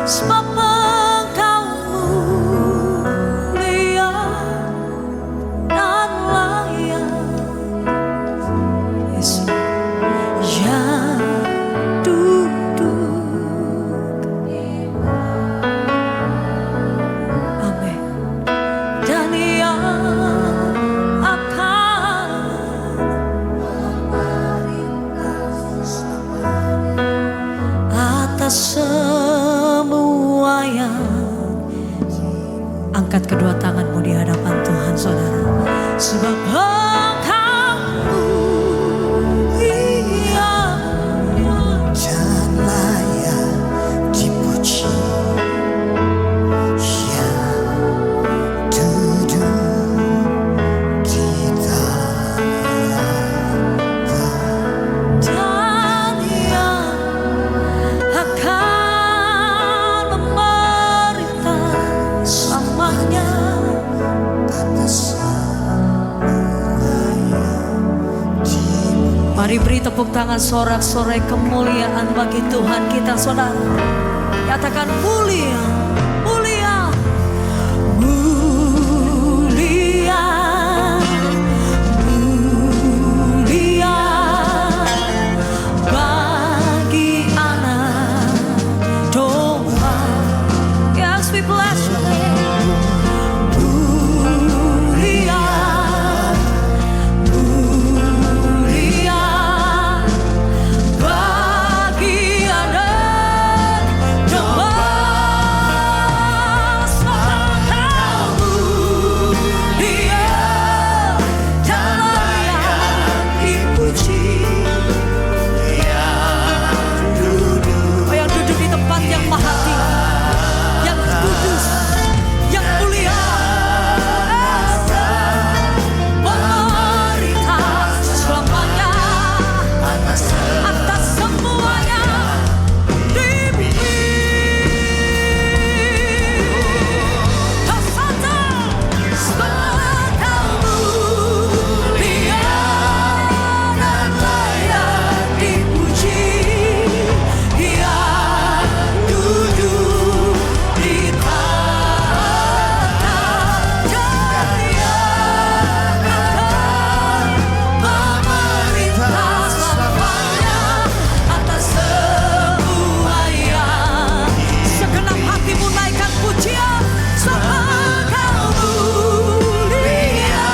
sebab Engkau mulia dan layak. Yesus yang duduk. Amin. Dan yang akan atas semua yang. Angkat kedua tanganmu di hadapan Tuhan, saudara. Sebab Engkau mulia dan layak dipuji, yang duduk di tahta dan yang akan memerintah selamanya. atas semua yang dipuji. Mari beri tepuk tangan sorak-sorai kemuliaan bagi Tuhan kita, saudara. Katakan mulia, mulia, mulia, mulia bagi anak domba. Yes, we bless you. Mulia, mulia bagi anak domba. Sebab Engkau mulia dan layak dipuji. Oh, yang duduk di tempat yang maha tinggi, yang kudus, yang mulia, memerintah selamanya atas semuanya di bumi. Hosana, sebab Engkau mulia dan layak dipuji, yang duduk di tahta dan yang akan memerintah selamanya atas semua yang. Segenap hatimu naikkan pujian, sebab Engkau mulia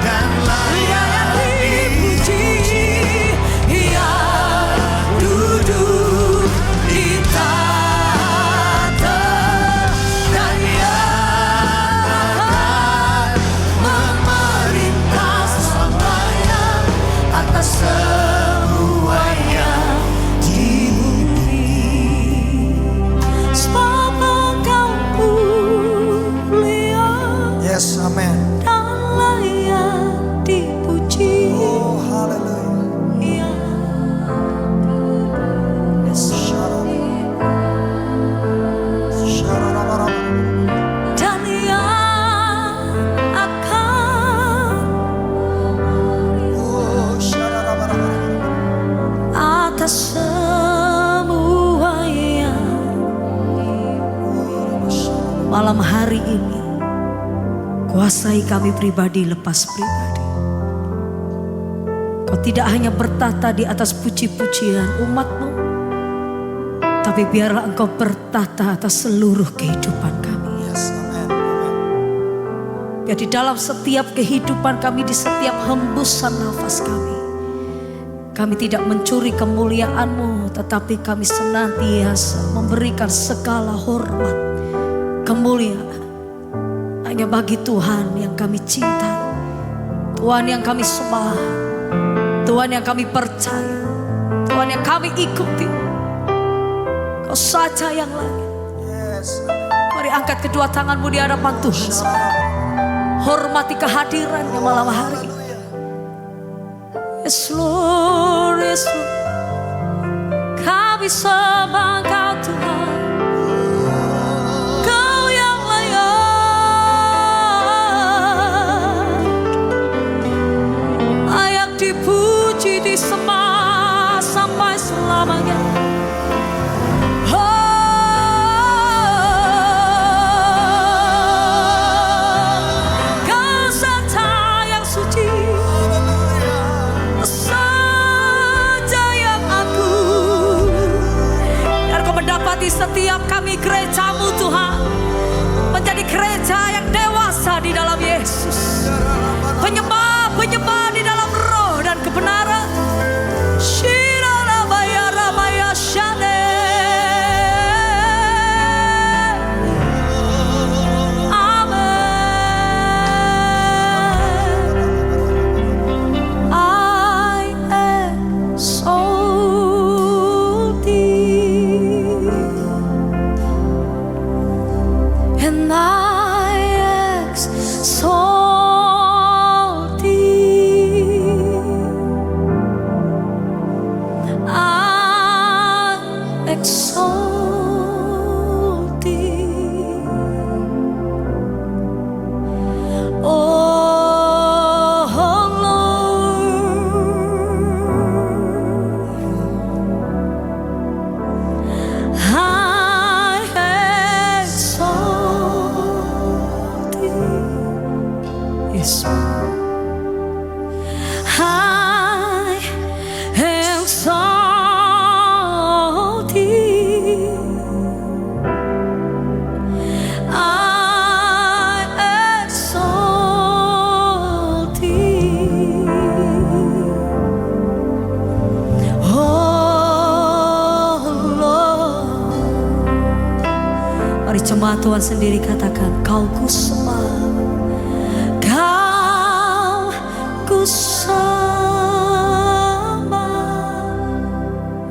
dan layak dipuji, yang duduk di tahta dan yang akan memerintah selamanya atas semua yang di bumi. Sebab Engkau mulia Yes, amen. dan layak dipuji. Oh, haleluya. Dan yang akan Oh, atas semua yang. Malam hari ini kuasai kami pribadi lepas pribadi. Kau tidak hanya bertata di atas puji-pujian umat-Mu, tapi biarlah Engkau bertata atas seluruh kehidupan kami. Yes, amen. Amen. Biar di dalam setiap kehidupan kami, di setiap hembusan nafas kami tidak mencuri kemuliaan-Mu, tetapi kami senantiasa memberikan segala hormat, kemuliaan hanya bagi Tuhan yang kami cintai, Tuhan yang kami sembah, Tuhan yang kami percaya, Tuhan yang kami ikuti. Kau saja yang lain. Yes, Mari angkat kedua tanganmu di hadapan Tuhan. Hormati kehadirannya malam hari ini. Yes Lord, yes Lord. Kami sembah Engkau Tuhan. Kau yang layak dipuji, disembah sampai selamanya. Oh, setiap kami gereja-Mu Tuhan menjadi gereja yang dewasa di dalam Yesus. Penyembah-penyembah di dalam roh dan kebenaran. And I exalt thee. I exalt thee. Oh Lord, I exalt thee. Yes. I exalt thee. I exalt thee. Oh Lord. Mari jemaat Tuhan sendiri katakan, Kau ku sembah, Kau ku sembah.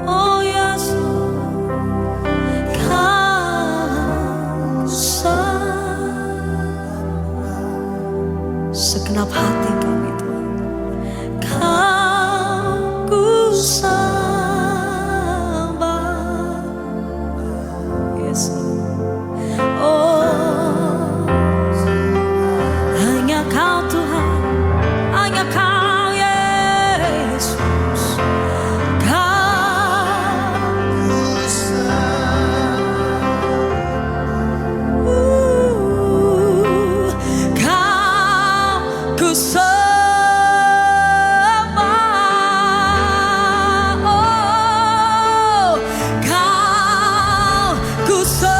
Oh Yesus, Kau sembah. Segenap hati kami Tuhan, Kau ku sembah. Yesus. Oh, hanya Kau Tuhan, hanya Kau Yesus. Kau ku sembah. Oh, Kau ku sembah.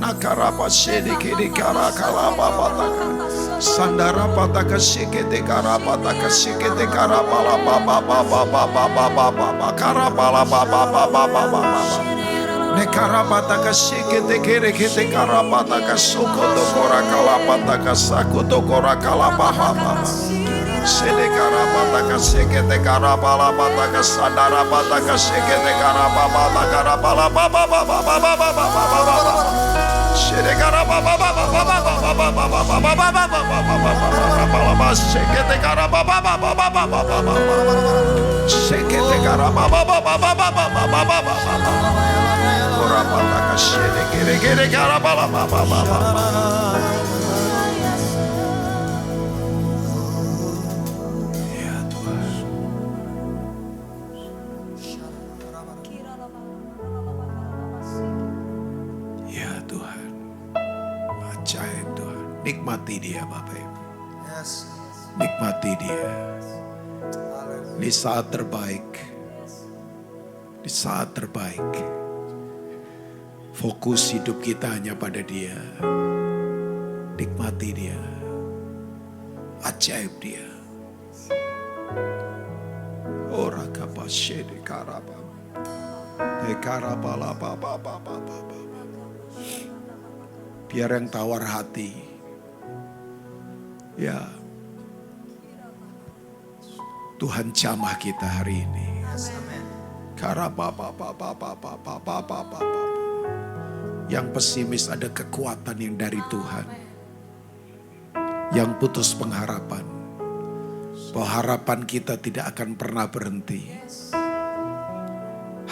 nakarapa shedikiri karakalapa pataka sandara pataka shikete karapataka shikete karapala karapala nekarapataka shikete kerekete karapataka sokoto korakalapataka sakoto korakalapa Sede karapataka sekete karapala pataka sandara pataka sekete karapala karapala Sede karapala sekete karapala sekete karapala korapataka sede kere karapala Nikmati dia Bapak Ibu. Yes. Nikmati dia. Di saat terbaik. Di saat terbaik. Fokus hidup kita hanya pada dia. Nikmati dia. Ajaib dia. Ora kapasyede karaba. Dekarabala baba. Biar yang tawar hati. Ya, Tuhan jamah kita hari ini. Yang pesimis ada kekuatan yang dari Tuhan. Yang putus pengharapan, bahwa harapan kita tidak akan pernah berhenti.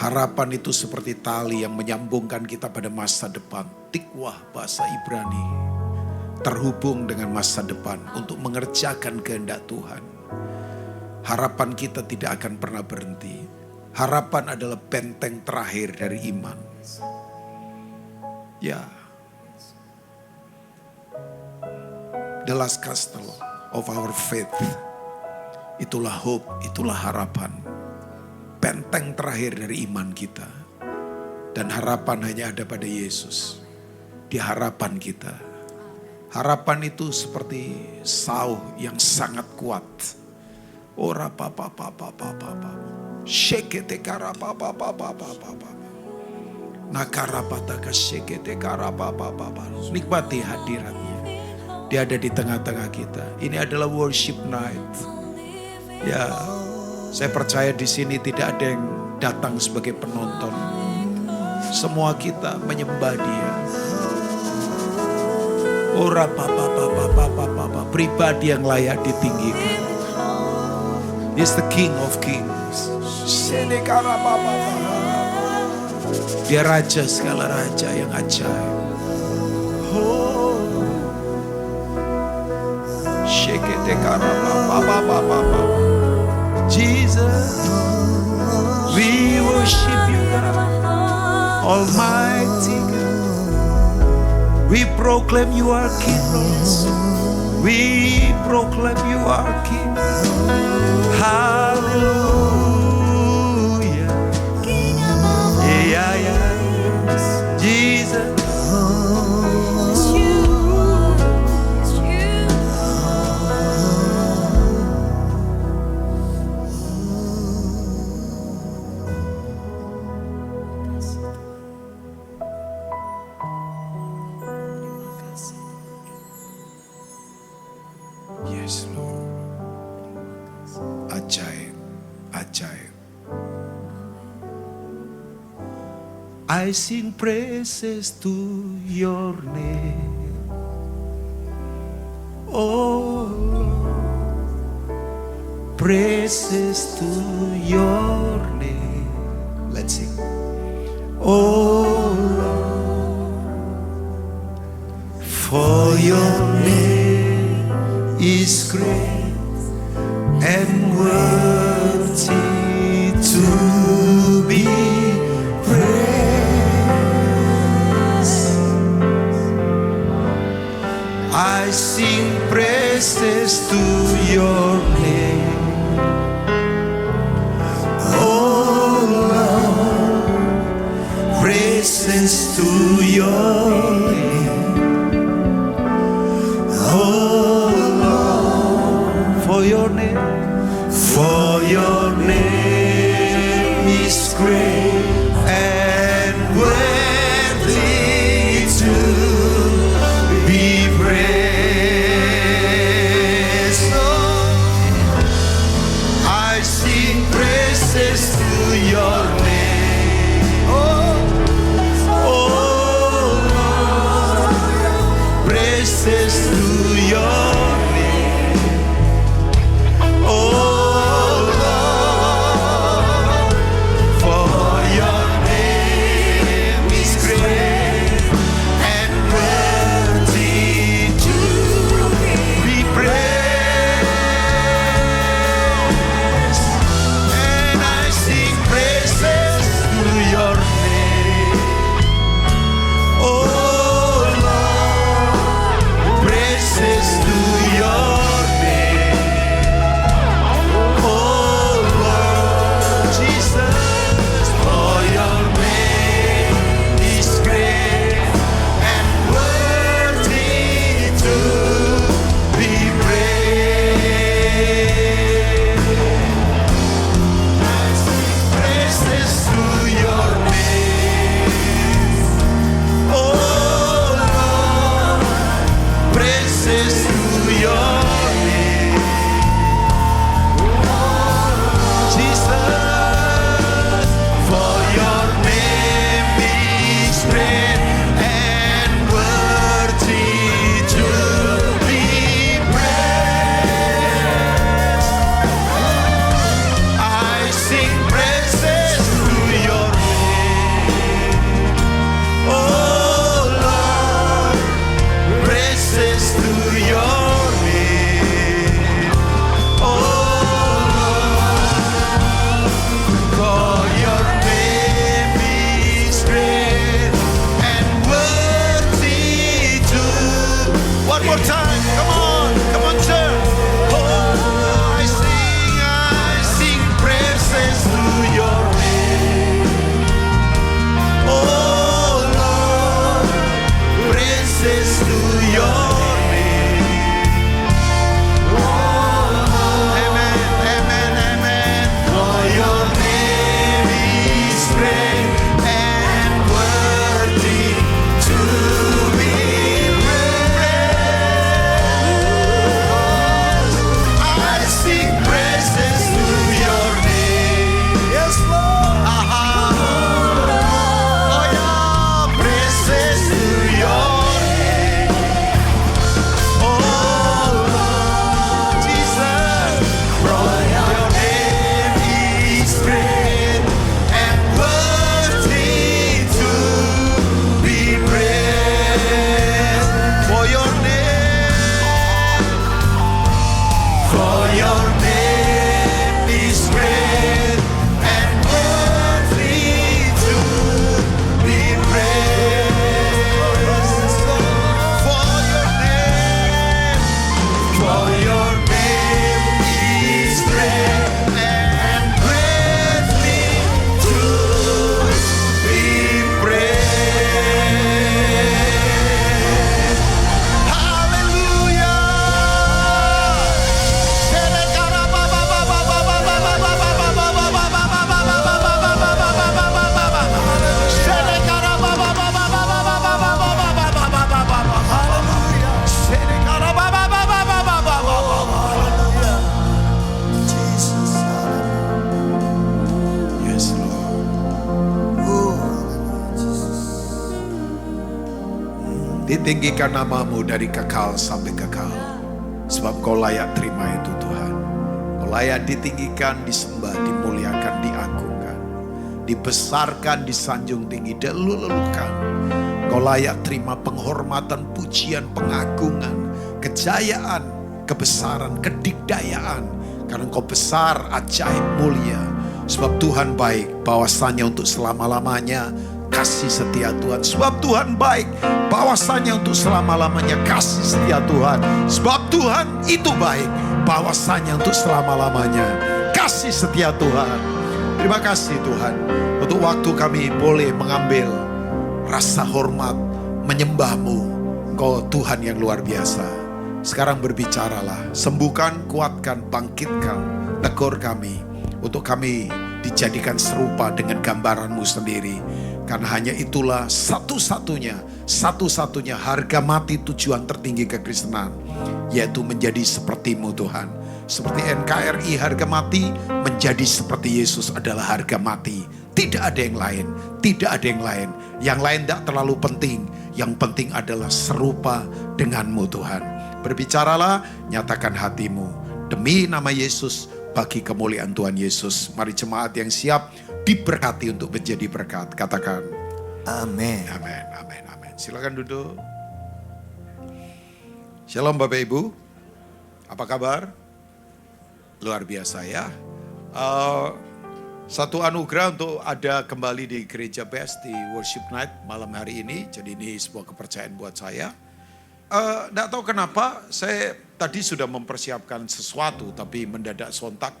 Harapan itu seperti tali yang menyambungkan kita pada masa depan. Tikwah bahasa Ibrani. Terhubung dengan masa depan untuk mengerjakan kehendak Tuhan. Harapan kita tidak akan pernah berhenti. Harapan adalah benteng terakhir dari iman. Ya. The last castle of our faith. Itulah hope, itulah harapan. Benteng terakhir dari iman kita. Dan harapan hanya ada pada Yesus. Di harapan kita. Harapan itu seperti sauh yang sangat kuat. Ora papa. Shekete karapa papa. Nakarapataka shekete karapa papa. Nikmati hadiratnya. Dia ada di tengah-tengah kita. Ini adalah worship night. Ya, saya percaya di sini tidak ada yang datang sebagai penonton. Semua kita menyembah Dia. Ora papa. Pribadi yang layak ditinggikan. He's the King of Kings. Dia raja segala raja yang ajaib. Jesus, we worship you, God, Almighty God. We proclaim you are King, Lord. We proclaim you are King. Hallelujah. Yeah, yes, Jesus. It's you. It's you. Yes, Lord. Ajaib, ajaib. I sing praises to your name. Oh Lord, praises to your name. Let's sing. Oh Lord, for your name is great and worthy to be praised. I sing praises to your name. Oh Lord, praises to your name. Oh Lord, for your name is great and worthy to be praised. Oh, I sing praises to your name. Oh Lord, praises to your name. Oh Lord, for Tinggikan namamu dari kekal sampai kekal. Sebab kau layak terima itu Tuhan. Kau layak ditinggikan, disembah, dimuliakan, diagungkan. Dibesarkan, disanjung tinggi, diluluhkan. Kau layak terima penghormatan, pujian, pengagungan, kejayaan, kebesaran, kedikdayaan. Karena kau besar, ajaib, mulia. Sebab Tuhan baik, bahwasannya untuk selama-lamanya kasih setia Tuhan. Sebab Tuhan baik, bahwasannya untuk selama-lamanya kasih setia Tuhan. Sebab Tuhan itu baik, bahwasannya untuk selama-lamanya kasih setia Tuhan. Terima kasih Tuhan untuk waktu kami boleh mengambil rasa hormat menyembah-Mu. Engkau Tuhan yang luar biasa. Sekarang berbicaralah, sembuhkan, kuatkan, bangkitkan, tegur kami, untuk kami dijadikan serupa dengan gambaran-Mu sendiri. Karena hanya itulah satu-satunya harga mati tujuan tertinggi kekristenan, yaitu menjadi seperti-Mu Tuhan. Seperti NKRI harga mati, menjadi seperti Yesus adalah harga mati. Tidak ada yang lain, tidak ada yang lain. Yang lain tidak terlalu penting. Yang penting adalah serupa dengan-Mu Tuhan. Berbicaralah, nyatakan hatimu. Demi nama Yesus, bagi kemuliaan Tuhan Yesus. Mari jemaat yang siap diberkati untuk menjadi berkat. Katakan, Amin. amin, amin, amin. Silakan duduk. Shalom Bapak Ibu. Apa kabar? Luar biasa ya. Satu anugerah untuk ada kembali di Gereja Best di Worship Night malam hari ini. Jadi ini sebuah kepercayaan buat saya. Nggak tahu kenapa saya tadi sudah mempersiapkan sesuatu, tapi mendadak sontak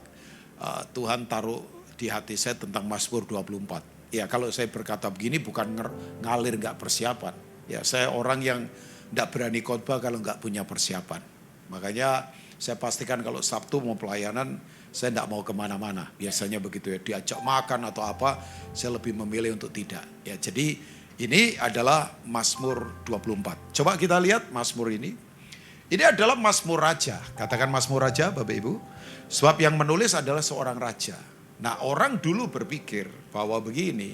Tuhan taruh di hati saya tentang Mazmur 24. Ya kalau saya berkata begini bukan ngalir nggak persiapan. Ya saya orang yang nggak berani khotbah kalau nggak punya persiapan. Makanya saya pastikan kalau Sabtu mau pelayanan saya nggak mau kemana-mana. Biasanya begitu ya, diajak makan atau apa, saya lebih memilih untuk tidak. Ya jadi ini adalah Mazmur 24. Coba kita lihat Mazmur ini. Ini adalah Mazmur Raja. Katakan Mazmur Raja Bapak Ibu. Sebab yang menulis adalah seorang raja. Nah orang dulu berpikir bahwa begini.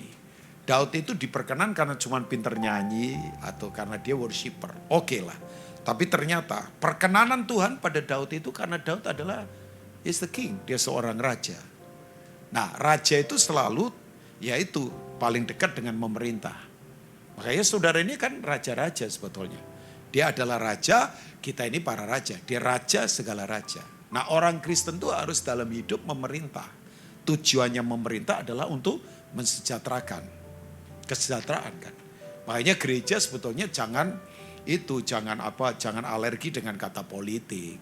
Daud itu diperkenan karena cuma pinter nyanyi atau karena dia worshiper. Oke lah. Tapi ternyata perkenanan Tuhan pada Daud itu karena Daud adalah is the king. Dia seorang raja. Nah raja itu selalu yaitu paling dekat dengan pemerintah. Makanya saudara ini kan raja-raja sebetulnya. Dia adalah raja, kita ini para raja. Dia raja segala raja. Nah orang Kristen itu harus dalam hidup memerintah. Tujuannya memerintah adalah untuk mensejahterakan. Kesejahteraan kan. Makanya gereja sebetulnya jangan alergi dengan kata politik.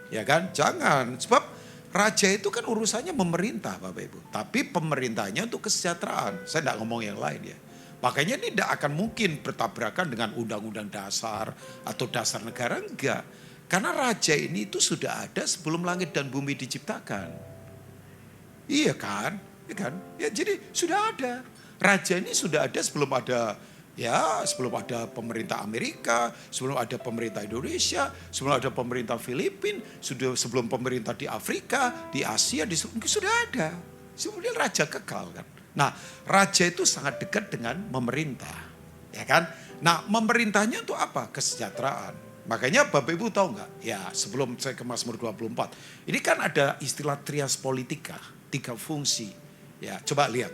Ya kan? Jangan. Sebab raja itu kan urusannya memerintah Bapak Ibu. Tapi pemerintahnya untuk kesejahteraan. Saya tidak ngomong yang lain ya. Makanya ini tidak akan mungkin bertabrakan dengan undang-undang dasar atau dasar negara, enggak. Karena raja ini itu sudah ada sebelum langit dan bumi diciptakan. Iya kan? Ya, jadi sudah ada. Raja ini sudah ada sebelum ada pemerintah Amerika, sebelum ada pemerintah Indonesia, sebelum ada pemerintah Filipina, sebelum pemerintah di Afrika, di Asia, sudah ada. Sebenarnya raja kekal kan. Nah, raja itu sangat dekat dengan pemerintah, ya kan? Nah, pemerintahnya itu apa? Kesejahteraan. Makanya Bapak Ibu tahu nggak? Ya, sebelum saya ke Mazmur 24, ini kan ada istilah trias politika, 3 fungsi. Ya, coba lihat.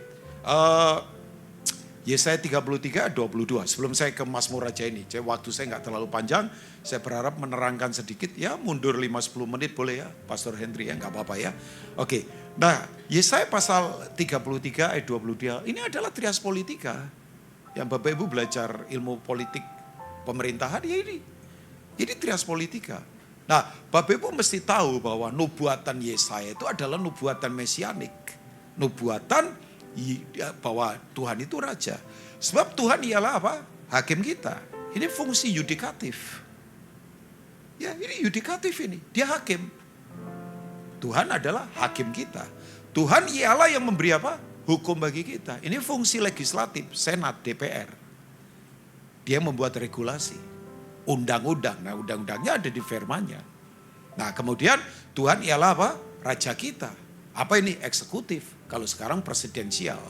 Yesaya 33, 22. Sebelum saya ke Mazmur Raja ini, waktu saya nggak terlalu panjang, saya berharap menerangkan sedikit. Ya, mundur 5-10 menit boleh ya, Pastor Henry ya, nggak apa-apa ya. Oke, nah Yesaya pasal 33 ayat 22, ini adalah trias politika. Yang Bapak Ibu belajar ilmu politik pemerintahan, ya ini. Ini trias politika. Nah, Bapak Ibu mesti tahu bahwa nubuatan Yesaya itu adalah nubuatan mesianik. Nubuatan bahwa Tuhan itu raja. Sebab Tuhan ialah apa? Hakim kita. Ini fungsi yudikatif. Ya, ini yudikatif ini. Dia hakim. Tuhan adalah hakim kita. Tuhan ialah yang memberi apa? Hukum bagi kita. Ini fungsi legislatif, Senat, DPR. Dia membuat regulasi. Undang-undang. Nah, undang-undangnya ada di firman-Nya. Nah, kemudian Tuhan ialah apa? Raja kita. Apa ini? Eksekutif. Kalau sekarang presidensial.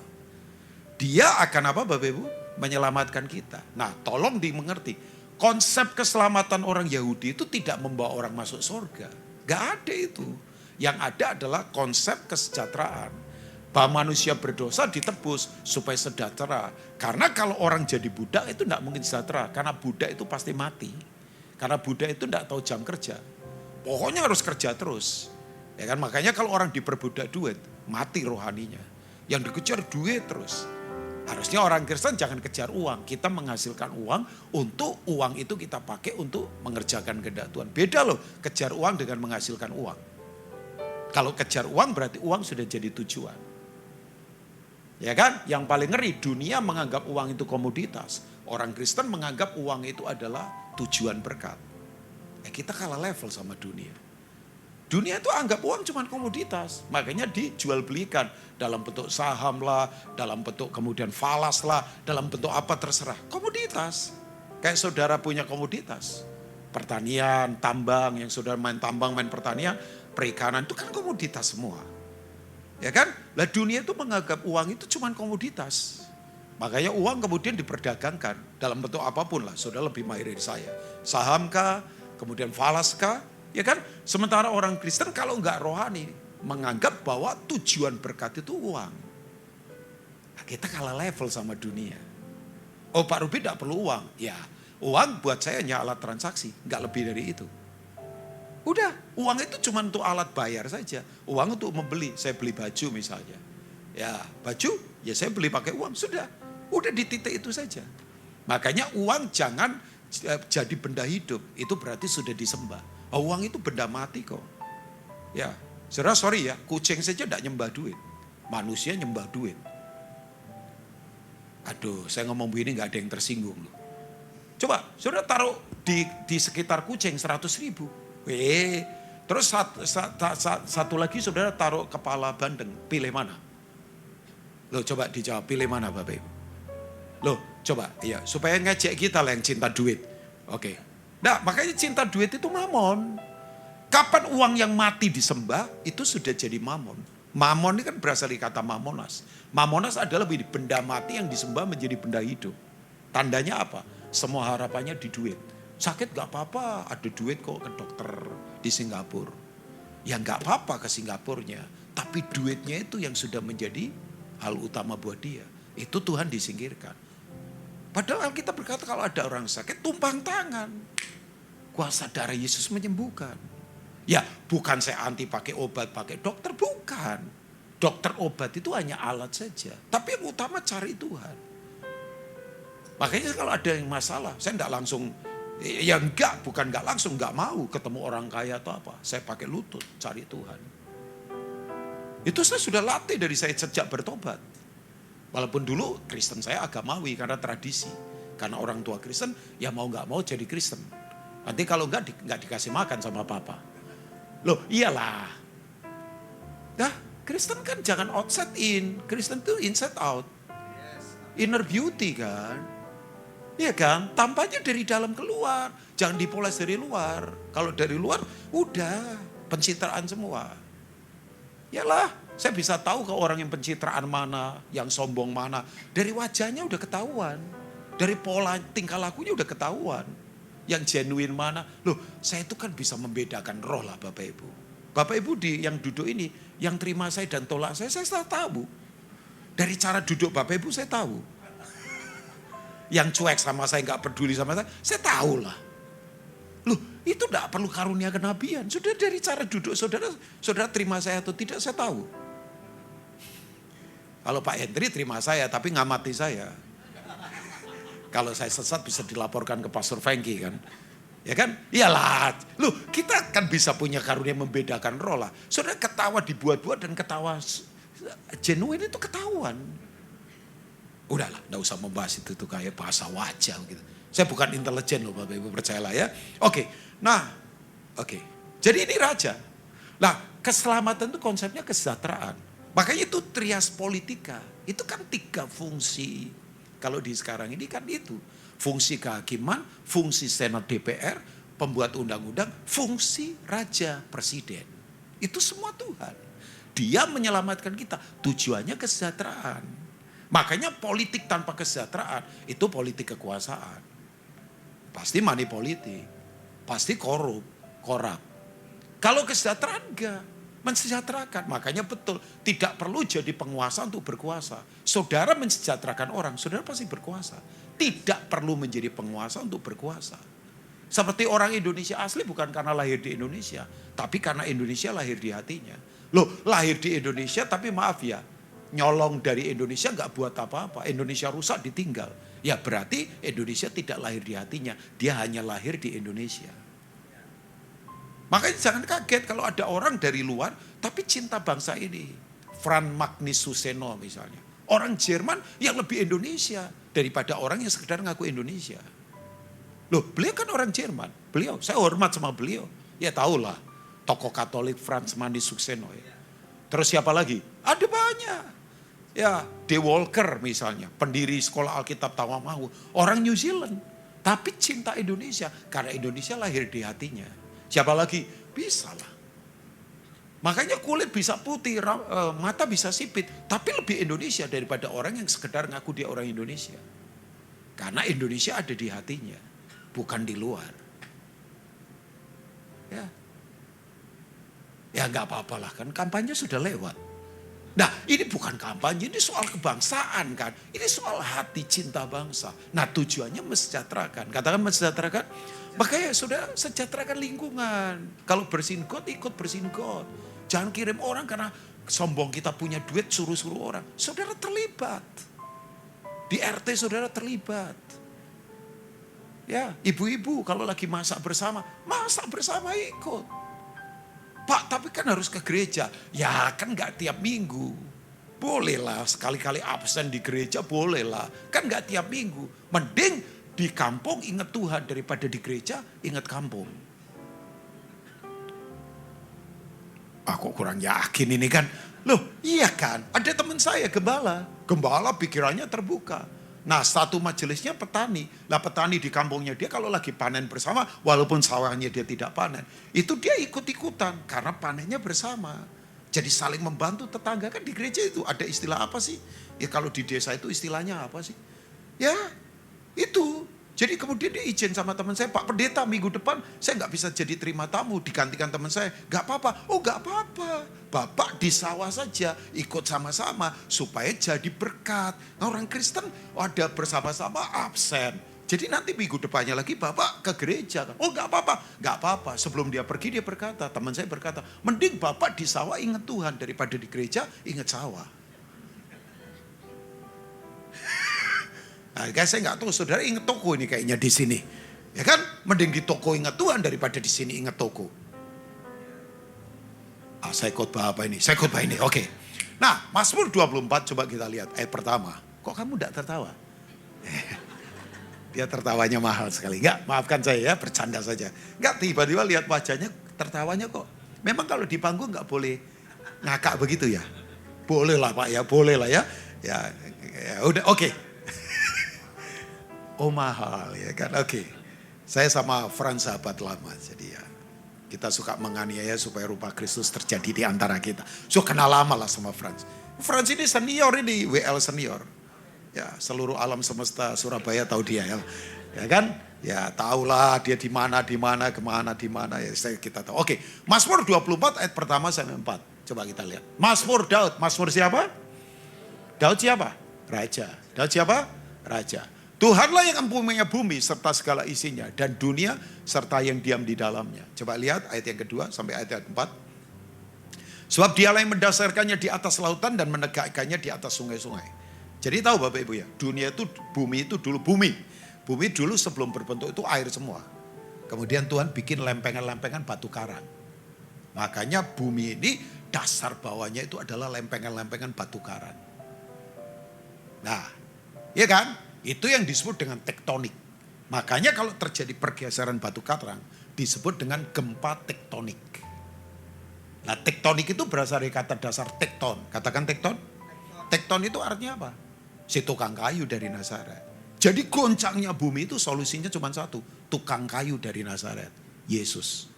Dia akan apa Bapak Ibu? Menyelamatkan kita. Nah tolong dimengerti. Konsep keselamatan orang Yahudi itu tidak membawa orang masuk surga. Gak ada itu. Yang ada adalah konsep kesejahteraan. Bahwa manusia berdosa ditebus supaya sejahtera. Karena kalau orang jadi budak itu tidak mungkin sejahtera. Karena budak itu pasti mati. Karena budak itu tidak tahu jam kerja. Pokoknya harus kerja terus. Ya kan, makanya kalau orang diperbudak duit, mati rohaninya. Yang dikejar duit terus. Harusnya orang Kristen jangan kejar uang. Kita menghasilkan uang, untuk uang itu kita pakai untuk mengerjakan kehendak Tuhan. Beda loh, kejar uang dengan menghasilkan uang. Kalau kejar uang berarti uang sudah jadi tujuan. Ya kan? Yang paling ngeri, dunia menganggap uang itu komoditas. Orang Kristen menganggap uang itu adalah tujuan berkat. Kita kalah level sama dunia. Dunia itu anggap uang cuma komoditas. Makanya dijual belikan dalam bentuk saham lah, dalam bentuk kemudian falas lah, dalam bentuk apa terserah. Komoditas. Kayak saudara punya komoditas. Pertanian, tambang, yang saudara main tambang, main pertanian, perikanan itu kan komoditas semua. Ya kan? Lah dunia itu menganggap uang itu cuma komoditas. Makanya uang kemudian diperdagangkan dalam bentuk apapun lah. Saudara lebih mahir dari saya. Saham kah, kemudian falas kah, ya kan? Sementara orang Kristen kalau enggak rohani menganggap bahwa tujuan berkat itu uang. Nah, kita kalah level sama dunia. Oh Pak Ruby tidak perlu uang. Ya uang buat saya hanya alat transaksi. Enggak lebih dari itu. Udah uang itu cuma untuk alat bayar saja. Uang untuk membeli. Saya beli baju misalnya. Ya baju ya saya beli pakai uang. Sudah. Udah di titik itu saja. Makanya uang jangan jadi benda hidup. Itu berarti sudah disembah. Uang itu benda mati kok. Ya, saudara sorry ya, kucing saja tidak nyembah duit. Manusia nyembah duit. Aduh, saya ngomong begini nggak ada yang tersinggung loh. Coba, saudara taruh di sekitar kucing 100.000. Terus satu lagi saudara taruh kepala bandeng, pilih mana? Loh coba dijawab, pilih mana Bapak Ibu? Loh coba, iya supaya ngejek kita lah yang cinta duit. Oke. Nah makanya cinta duit itu mamon. Kapan uang yang mati disembah itu sudah jadi mamon. Mamon ini kan berasal dari kata mamonas. Mamonas adalah benda mati yang disembah menjadi benda hidup. Tandanya apa? Semua harapannya di duit. Sakit gak apa-apa, ada duit kok ke dokter di Singapura. Ya gak apa-apa ke Singapurnya. Tapi duitnya itu yang sudah menjadi hal utama buat dia. Itu Tuhan disingkirkan. Padahal kita berkata kalau ada orang sakit tumpang tangan. Kuasa darah Yesus menyembuhkan. Ya bukan saya anti pakai obat, pakai dokter, bukan. Dokter obat itu hanya alat saja. Tapi yang utama cari Tuhan. Makanya kalau ada yang masalah, saya enggak langsung, ya enggak, bukan enggak langsung, enggak mau ketemu orang kaya atau apa. Saya pakai lutut, cari Tuhan. Itu saya sudah latih dari saya sejak bertobat. Walaupun dulu Kristen saya agamawi karena tradisi. Karena orang tua Kristen, ya mau enggak mau jadi Kristen. Nanti kalau enggak dikasih makan sama papa. Loh iyalah. Nah Kristen kan jangan outside in. Kristen itu inside out. Inner beauty kan. Iya kan. Tampaknya dari dalam keluar. Jangan dipoles dari luar. Kalau dari luar udah pencitraan semua. Yalah. Saya bisa tahu ke orang yang pencitraan mana. Yang sombong mana. Dari wajahnya udah ketahuan. Dari pola tingkah lakunya udah ketahuan. Yang genuine mana. Loh saya itu kan bisa membedakan roh lah Bapak Ibu. Bapak Ibu yang duduk ini. Yang terima saya dan tolak saya tahu. Dari cara duduk Bapak Ibu saya tahu. Yang cuek sama saya, gak peduli sama saya tahu lah. Loh itu gak perlu karunia kenabian. Sudah dari cara duduk saudara terima saya atau tidak saya tahu. Kalau Pak Hendri terima saya tapi ngamati saya. Kalau saya sesat bisa dilaporkan ke Pastor Franky kan. Ya kan? Iyalah. Loh kita kan bisa punya karunia membedakan roh lah. Saudara ketawa dibuat-buat dan ketawa genuine itu ketahuan. Udahlah, enggak usah membahas itu tuh kayak bahasa wajah gitu. Saya bukan intelijen loh Bapak Ibu, percayalah ya. Oke. Nah, oke. Jadi ini raja. Nah, keselamatan itu konsepnya kesejahteraan. Makanya itu trias politika. Itu kan 3 fungsi. Kalau di sekarang ini kan itu. Fungsi kehakiman, fungsi senat DPR, pembuat undang-undang, fungsi raja presiden. Itu semua Tuhan. Dia menyelamatkan kita. Tujuannya kesejahteraan. Makanya politik tanpa kesejahteraan itu politik kekuasaan. pasti money politik, pasti korup. Kalau kesejahteraan enggak, mensejahterakan. Makanya betul, tidak perlu jadi penguasa untuk berkuasa. Saudara mensejahterakan orang, saudara pasti berkuasa. Tidak perlu menjadi penguasa untuk berkuasa. Seperti orang Indonesia asli bukan karena lahir di Indonesia, tapi karena Indonesia lahir di hatinya. Loh, lahir di Indonesia tapi maaf ya, nyolong dari Indonesia nggak buat apa-apa. Indonesia rusak ditinggal. Ya berarti Indonesia tidak lahir di hatinya, dia hanya lahir di Indonesia. Makanya jangan kaget kalau ada orang dari luar tapi cinta bangsa ini. Franz Magnus Suseno misalnya. Orang Jerman yang lebih Indonesia daripada orang yang sekedar ngaku Indonesia. Loh, beliau kan orang Jerman. Beliau, saya hormat sama beliau. Ya tahulah, tokoh Katolik Franz Magnus Suseno. Ya. Terus siapa lagi? Ada banyak. Ya, De Walker misalnya, pendiri sekolah Alkitab Tawamahu. Orang New Zealand. Tapi cinta Indonesia karena Indonesia lahir di hatinya. Siapa lagi? Bisa lah. Makanya kulit bisa putih, mata bisa sipit. Tapi lebih Indonesia daripada orang yang sekedar ngaku dia orang Indonesia. Karena Indonesia ada di hatinya, bukan di luar. Ya gak apa-apalah kan, kampanye sudah lewat. Nah ini bukan kampanye, ini soal kebangsaan kan. Ini soal hati cinta bangsa. Nah tujuannya mensejahterakan. Katakan mensejahterakan. Makanya sudah sejahterakan lingkungan. Kalau bersihin got, ikut bersihin got. Jangan kirim orang karena sombong kita punya duit suruh-suruh orang. Saudara terlibat. Di RT saudara terlibat. Ya, ibu-ibu kalau lagi masak bersama ikut. Pak, tapi kan harus ke gereja. Ya kan gak tiap minggu. Bolehlah sekali-kali absen di gereja, bolehlah. Kan gak tiap minggu. Mending di kampung ingat Tuhan daripada di gereja ingat kampung. Aku kurang yakin ini kan. Loh iya kan, ada teman saya gembala. Gembala pikirannya terbuka. Nah satu majelisnya petani. Lah petani di kampungnya dia kalau lagi panen bersama, walaupun sawahnya dia tidak panen. Itu dia ikut-ikutan karena panennya bersama. Jadi saling membantu tetangga. Kan di gereja itu ada istilah apa sih? Ya kalau di desa itu istilahnya apa sih? Ya itu. Jadi kemudian dia izin sama teman saya, Pak Pendeta minggu depan saya nggak bisa jadi terima tamu, digantikan teman saya. Gak apa-apa, oh gak apa-apa. Bapak di sawah saja, ikut sama-sama supaya jadi berkat. Nah, orang Kristen ada bersama-sama absen. Jadi nanti minggu depannya lagi Bapak ke gereja. Oh gak apa-apa, gak apa-apa. Sebelum dia pergi dia berkata, teman saya berkata, mending Bapak di sawah ingat Tuhan daripada di gereja ingat sawah. Nah, guys, saya nggak tahu saudara ingat toko ini kayaknya di sini, ya kan? Mending di toko ingat Tuhan daripada di sini ingat toko. Saya khotbah apa ini? Saya khotbah ini, oke. Nah, Mazmur 24 coba kita lihat ayat pertama. Kok kamu tidak tertawa? Dia tertawanya mahal sekali. Enggak, maafkan saya ya, bercanda saja. Enggak, tiba-tiba lihat wajahnya tertawanya kok. Memang kalau di panggung nggak boleh ngakak begitu ya? Boleh lah Pak ya, boleh lah ya. Ya udah, oke. Oh mahal ya kan, oke. Saya sama Franz sahabat lama, jadi ya kita suka menganiaya supaya rupa Kristus terjadi di antara kita. So kenal lama lah sama Franz. Franz ini senior ini, WL senior. Ya seluruh alam semesta Surabaya tahu dia ya. Ya kan? Ya tahulah dia di mana, kemana, di mana ya kita tahu. Oke, Mazmur 24 ayat pertama sampai 4. Coba kita lihat. Mazmur Daud, Mazmur siapa? Daud siapa? Raja. Daud siapa? Raja. Tuhanlah yang mempunyai bumi serta segala isinya dan dunia serta yang diam di dalamnya. Coba lihat ayat yang kedua sampai ayat 4. Sebab dialah yang mendasarkannya di atas lautan dan menegakkannya di atas sungai-sungai. Jadi tahu Bapak Ibu ya, dunia itu, bumi itu dulu bumi. Bumi dulu sebelum berbentuk itu air semua. Kemudian Tuhan bikin lempengan-lempengan batu karang. Makanya bumi ini dasar bawahnya itu adalah lempengan-lempengan batu karang. Nah, iya kan? Itu yang disebut dengan tektonik. Makanya kalau terjadi pergeseran batu karang disebut dengan gempa tektonik. Nah tektonik itu berasal dari kata dasar tekton. Katakan tekton. Tekton itu artinya apa? Si tukang kayu dari Nazaret. Jadi goncangnya bumi itu solusinya cuma satu. Tukang kayu dari Nazaret. Yesus.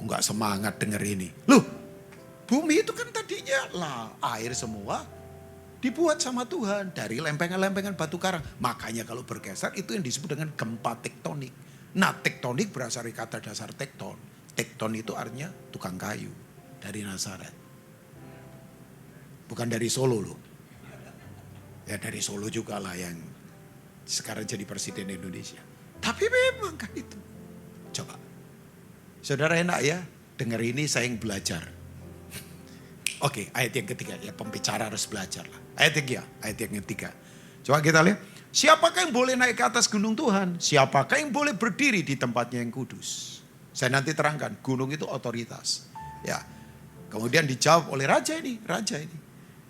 Enggak semangat denger ini. Loh, bumi itu kan tadinya lah air semua. Dibuat sama Tuhan dari lempengan-lempengan batu karang. Makanya kalau bergeser itu yang disebut dengan gempa tektonik. Nah, tektonik berasal dari kata dasar tekton. Tekton itu artinya tukang kayu dari Nazaret. Bukan dari Solo loh. Ya dari Solo juga lah yang sekarang jadi presiden Indonesia. Tapi memang kan itu. Coba. Saudara enak ya, dengar ini saya yang belajar. Oke, ayat yang ketiga ya, pembicara harus belajar lah. Ayat yang ketiga. Coba kita lihat. Siapakah yang boleh naik ke atas gunung Tuhan? Siapakah yang boleh berdiri di tempatnya yang kudus? Saya nanti terangkan, gunung itu otoritas. Ya. Kemudian dijawab oleh raja ini.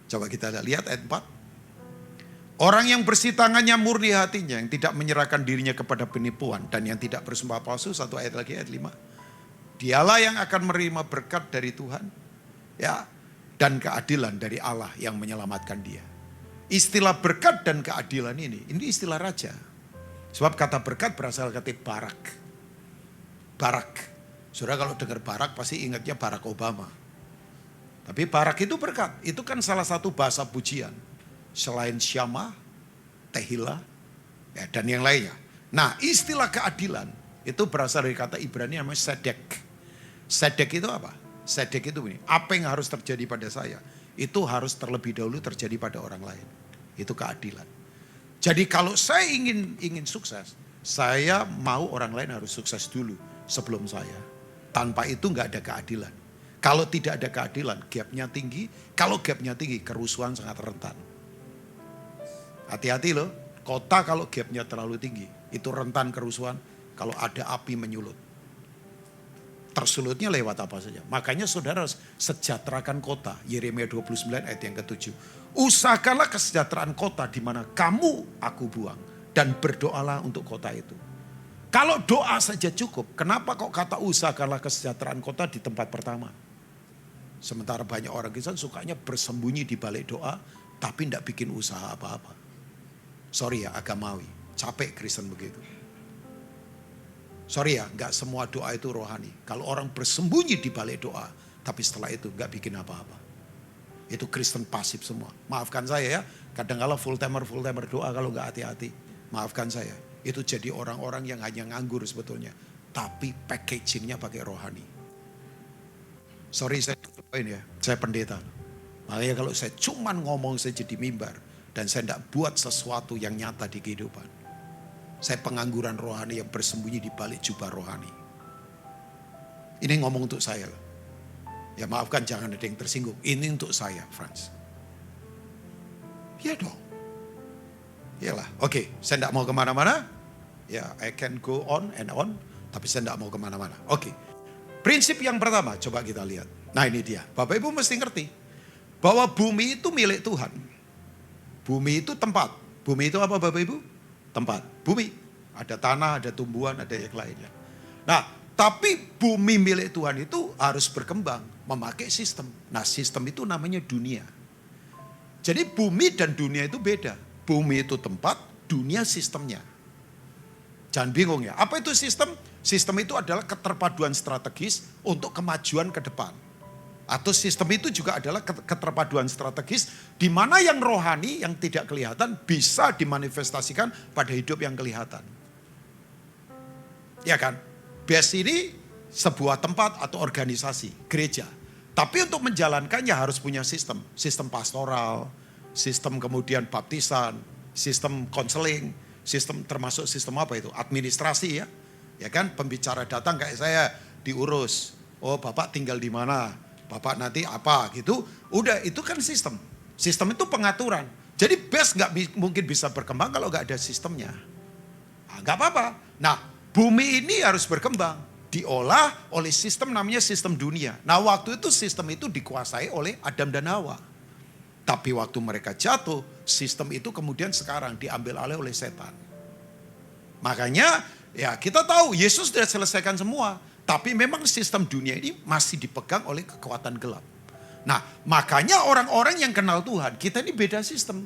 Coba kita lihat ayat 4. Orang yang bersih tangannya murni hatinya, yang tidak menyerahkan dirinya kepada penipuan dan yang tidak bersumpah palsu, satu ayat lagi ayat 5. Dialah yang akan menerima berkat dari Tuhan, ya, dan keadilan dari Allah yang menyelamatkan dia. Istilah berkat dan keadilan ini istilah raja. Sebab kata berkat berasal dari barak. Barak. Saudara kalau dengar barak pasti ingatnya Barack Obama. Tapi barak itu berkat, itu kan salah satu bahasa pujian. Selain syamah, tehillah, ya, dan yang lainnya. Nah, istilah keadilan itu berasal dari kata Ibrani namanya sedek. Sedek itu apa? Sedek itu ini, apa yang harus terjadi pada saya, itu harus terlebih dahulu terjadi pada orang lain. Itu keadilan. Jadi kalau saya ingin sukses, saya mau orang lain harus sukses dulu sebelum saya. Tanpa itu nggak ada keadilan. Kalau tidak ada keadilan, gapnya tinggi. Kalau gapnya tinggi, kerusuhan sangat rentan. Hati-hati loh, kota kalau gapnya terlalu tinggi, itu rentan kerusuhan kalau ada api menyulut. Tersulutnya lewat apa saja. Makanya saudara harus sejahterakan kota. Yeremia 29 ayat yang ke-7. Usahakanlah kesejahteraan kota di mana kamu aku buang. Dan berdoalah untuk kota itu. Kalau doa saja cukup, kenapa kok kata usahakanlah kesejahteraan kota di tempat pertama? Sementara banyak orang Kristen sukanya bersembunyi di balik doa, tapi tidak bikin usaha apa-apa. Sorry ya, agamawi. Capek Kristen begitu. Sorry ya, nggak semua doa itu rohani. Kalau orang bersembunyi di balik doa, tapi setelah itu nggak bikin apa-apa. Itu Kristen pasif semua. Maafkan saya ya, kadang-kala full timer doa kalau nggak hati-hati. Maafkan saya, itu jadi orang-orang yang hanya nganggur sebetulnya. Tapi packagingnya pakai rohani. Sorry saya ya, saya pendeta. Makanya kalau saya cuman ngomong saya jadi mimbar. Dan saya tidak buat sesuatu yang nyata di kehidupan. Saya pengangguran rohani yang bersembunyi di balik jubah rohani. Ini ngomong untuk saya. Ya maafkan jangan ada yang tersinggung. Ini untuk saya, Frans. Ya dong. Iyalah. Oke, saya tidak mau kemana-mana. Ya, I can go on and on. Tapi saya tidak mau kemana-mana. Oke. Prinsip yang pertama, coba kita lihat. Nah ini dia. Bapak Ibu mesti ngerti. Bahwa bumi itu milik Tuhan. Bumi itu tempat. Bumi itu apa Bapak Ibu? Tempat. Bumi. Ada tanah, ada tumbuhan, ada yang lainnya. Nah, tapi bumi milik Tuhan itu harus berkembang. Memakai sistem. Nah, sistem itu namanya dunia. Jadi bumi dan dunia itu beda. Bumi itu tempat, dunia sistemnya. Jangan bingung ya. Apa itu sistem? Sistem itu adalah keterpaduan strategis untuk kemajuan ke depan. Atau sistem itu juga adalah keterpaduan strategis di mana yang rohani, yang tidak kelihatan bisa dimanifestasikan pada hidup yang kelihatan. Ya kan? BES ini sebuah tempat atau organisasi, gereja. Tapi untuk menjalankannya harus punya sistem. Sistem pastoral, sistem kemudian baptisan, sistem konseling, sistem termasuk sistem apa itu? Administrasi ya. Ya kan? Pembicara datang kayak saya diurus. Oh Bapak tinggal di mana? Bapak nanti apa gitu, udah itu kan sistem. Sistem itu pengaturan. Jadi BES nggak mungkin bisa berkembang kalau nggak ada sistemnya. Nah, nggak apa-apa. Nah bumi ini harus berkembang. Diolah oleh sistem namanya sistem dunia. Nah waktu itu sistem itu dikuasai oleh Adam dan Hawa. Tapi waktu mereka jatuh, sistem itu kemudian sekarang diambil alih oleh setan. Makanya ya kita tahu Yesus sudah selesaikan semua. Tapi memang sistem dunia ini masih dipegang oleh kekuatan gelap. Nah makanya orang-orang yang kenal Tuhan, kita ini beda sistem.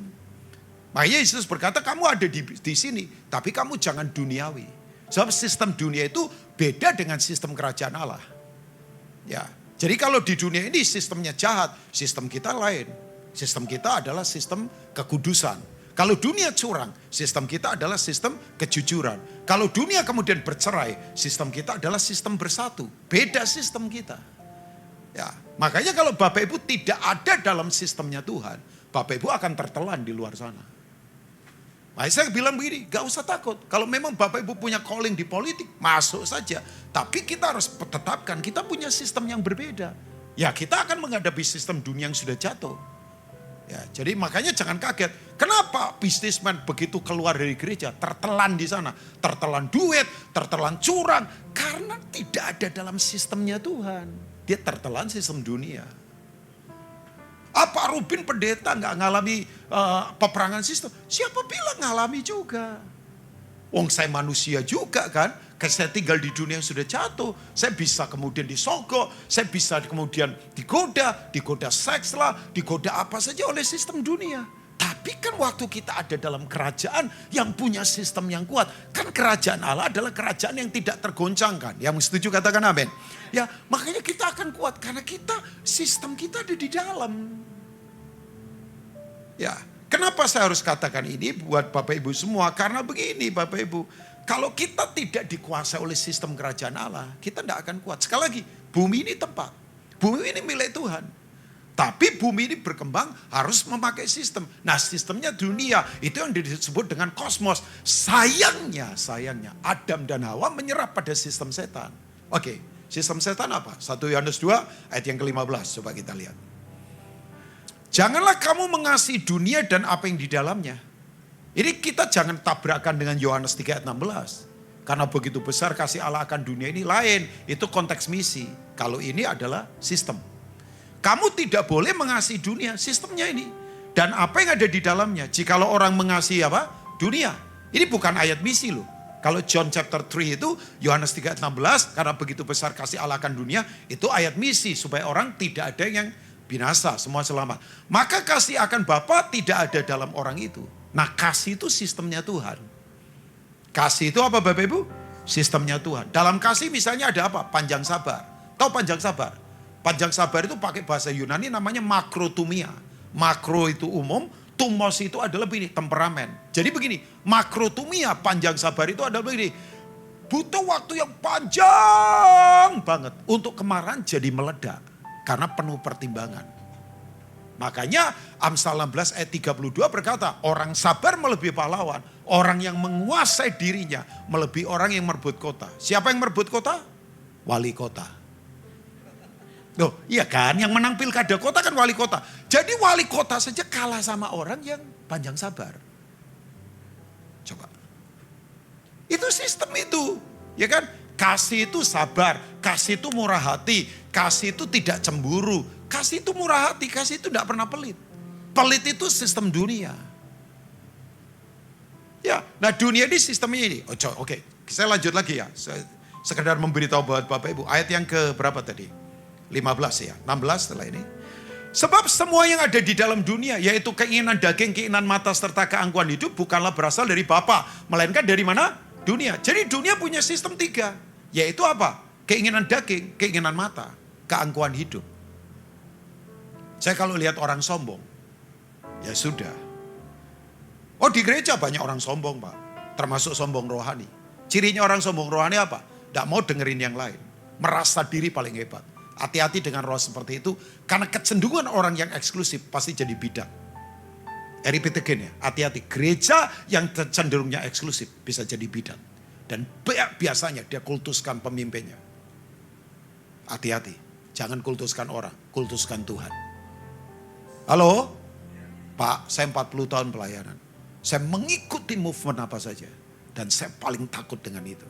Makanya Yesus berkata kamu ada di sini, tapi kamu jangan duniawi. Sebab sistem dunia itu beda dengan sistem kerajaan Allah. Ya, jadi kalau di dunia ini sistemnya jahat, sistem kita lain. Sistem kita adalah sistem kekudusan. Kalau dunia curang, sistem kita adalah sistem kejujuran. Kalau dunia kemudian bercerai, sistem kita adalah sistem bersatu. Beda sistem kita. Ya, makanya kalau Bapak Ibu tidak ada dalam sistemnya Tuhan, Bapak Ibu akan tertelan di luar sana. Nah, saya bilang begini, gak usah takut. Kalau memang Bapak Ibu punya calling di politik, masuk saja. Tapi kita harus tetapkan, kita punya sistem yang berbeda. Ya, kita akan menghadapi sistem dunia yang sudah jatuh. Ya, jadi makanya jangan kaget. Kenapa bisnismen begitu keluar dari gereja tertelan di sana, tertelan duit, tertelan curang, karena tidak ada dalam sistemnya Tuhan. Dia tertelan sistem dunia. Apa Rubin pendeta nggak ngalami peperangan sistem? Siapa bilang ngalami juga? Wong saya manusia juga kan. Saya tinggal di dunia yang sudah jatuh. Saya bisa kemudian disogok. Saya bisa kemudian digoda seks lah, digoda apa saja oleh sistem dunia. Tapi kan waktu kita ada dalam kerajaan yang punya sistem yang kuat. Kan kerajaan Allah adalah kerajaan yang tidak tergoncangkan. Yang setuju katakan amin. Ya, makanya kita akan kuat karena sistem kita ada di dalam. Ya, kenapa saya harus katakan ini buat Bapak Ibu semua? Karena begini Bapak Ibu. Kalau kita tidak dikuasai oleh sistem kerajaan Allah, kita tidak akan kuat. Sekali lagi, bumi ini tempat. Bumi ini milik Tuhan. Tapi bumi ini berkembang harus memakai sistem. Nah, sistemnya dunia itu yang disebut dengan kosmos. Sayangnya Adam dan Hawa menyerah pada sistem setan. Oke, sistem setan apa? 1 Yohanes 2 ayat yang ke-15. Coba kita lihat. Janganlah kamu mengasihi dunia dan apa yang di dalamnya. Ini kita jangan tabrakan dengan Yohanes 3 ayat 16. Karena begitu besar kasih Allah akan dunia ini lain. Itu konteks misi. Kalau ini adalah sistem. Kamu tidak boleh mengasihi dunia, sistemnya ini. Dan apa yang ada di dalamnya. Jikalau orang mengasihi apa? Dunia. Ini bukan ayat misi loh. Kalau John chapter 3 itu Yohanes 3 ayat 16. Karena begitu besar kasih Allah akan dunia. Itu ayat misi. Supaya orang tidak ada yang binasa, semua selamat. Maka kasih akan Bapa tidak ada dalam orang itu. Nah, kasih itu sistemnya Tuhan. Kasih itu apa Bapak Ibu? Sistemnya Tuhan. Dalam kasih misalnya ada apa? Panjang sabar. Tahu panjang sabar? Panjang sabar itu pakai bahasa Yunani namanya makrotumia. Makro itu umum, tumos itu adalah begini, temperamen. Jadi begini, makrotumia, panjang sabar itu adalah begini. Butuh waktu yang panjang banget untuk kemarahan jadi meledak. Karena penuh pertimbangan. Makanya Amsal 16 ayat 32 berkata, orang sabar melebihi pahlawan. Orang yang menguasai dirinya melebihi orang yang merebut kota. Siapa yang merebut kota? Wali kota. Loh, iya kan, yang menang pilkada kota kan wali kota. Jadi wali kota saja kalah sama orang yang panjang sabar. Coba. Itu sistem itu, ya kan? Kasih itu sabar, kasih itu murah hati, kasih itu tidak cemburu, kasih itu murah hati, kasih itu tidak pernah pelit. Pelit itu sistem dunia. Ya, nah dunia ini sistemnya ini. Oke, saya lanjut lagi ya. Saya sekedar memberitahu buat Bapak Ibu. Ayat yang ke berapa tadi? 15 ya, 16 setelah ini. Sebab semua yang ada di dalam dunia, yaitu keinginan daging, keinginan mata, serta keangkuhan hidup, bukanlah berasal dari Bapa, melainkan dari mana? Dunia. Jadi dunia punya sistem 3. Yaitu apa? Keinginan daging, keinginan mata, keangkuhan hidup. Saya kalau lihat orang sombong, ya sudah. Oh di gereja banyak orang sombong Pak. Termasuk sombong rohani. Cirinya orang sombong rohani apa? Tidak mau dengerin yang lain. Merasa diri paling hebat. Hati-hati dengan roh seperti itu. Karena kecenderungan orang yang eksklusif pasti jadi bidak. Repeat again ya, hati-hati. Gereja yang cenderungnya eksklusif bisa jadi bidak. Dan biasanya dia kultuskan pemimpinnya. Hati-hati, jangan kultuskan orang, kultuskan Tuhan. Halo? Pak, saya 40 tahun pelayanan. Saya mengikuti movement apa saja. Dan saya paling takut dengan itu.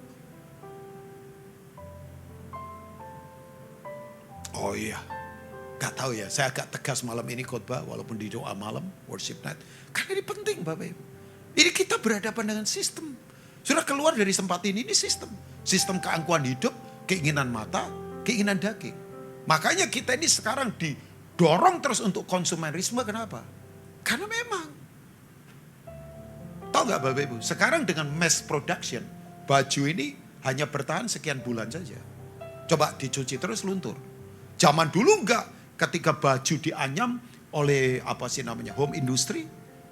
Oh iya, gak tahu ya, saya agak tegas malam ini khotbah walaupun di doa malam, worship night. Karena ini penting Bapak Ibu. Ini kita berhadapan dengan sistem. Sudah keluar dari tempat ini sistem. Sistem keangkuhan hidup, keinginan mata, keinginan daging. Makanya kita ini sekarang didorong terus untuk konsumerisme, kenapa? Karena memang. Tahu gak Bapak Ibu, sekarang dengan mass production, baju ini hanya bertahan sekian bulan saja. Coba dicuci terus luntur. Zaman dulu enggak, ketika baju dianyam, oleh home industry,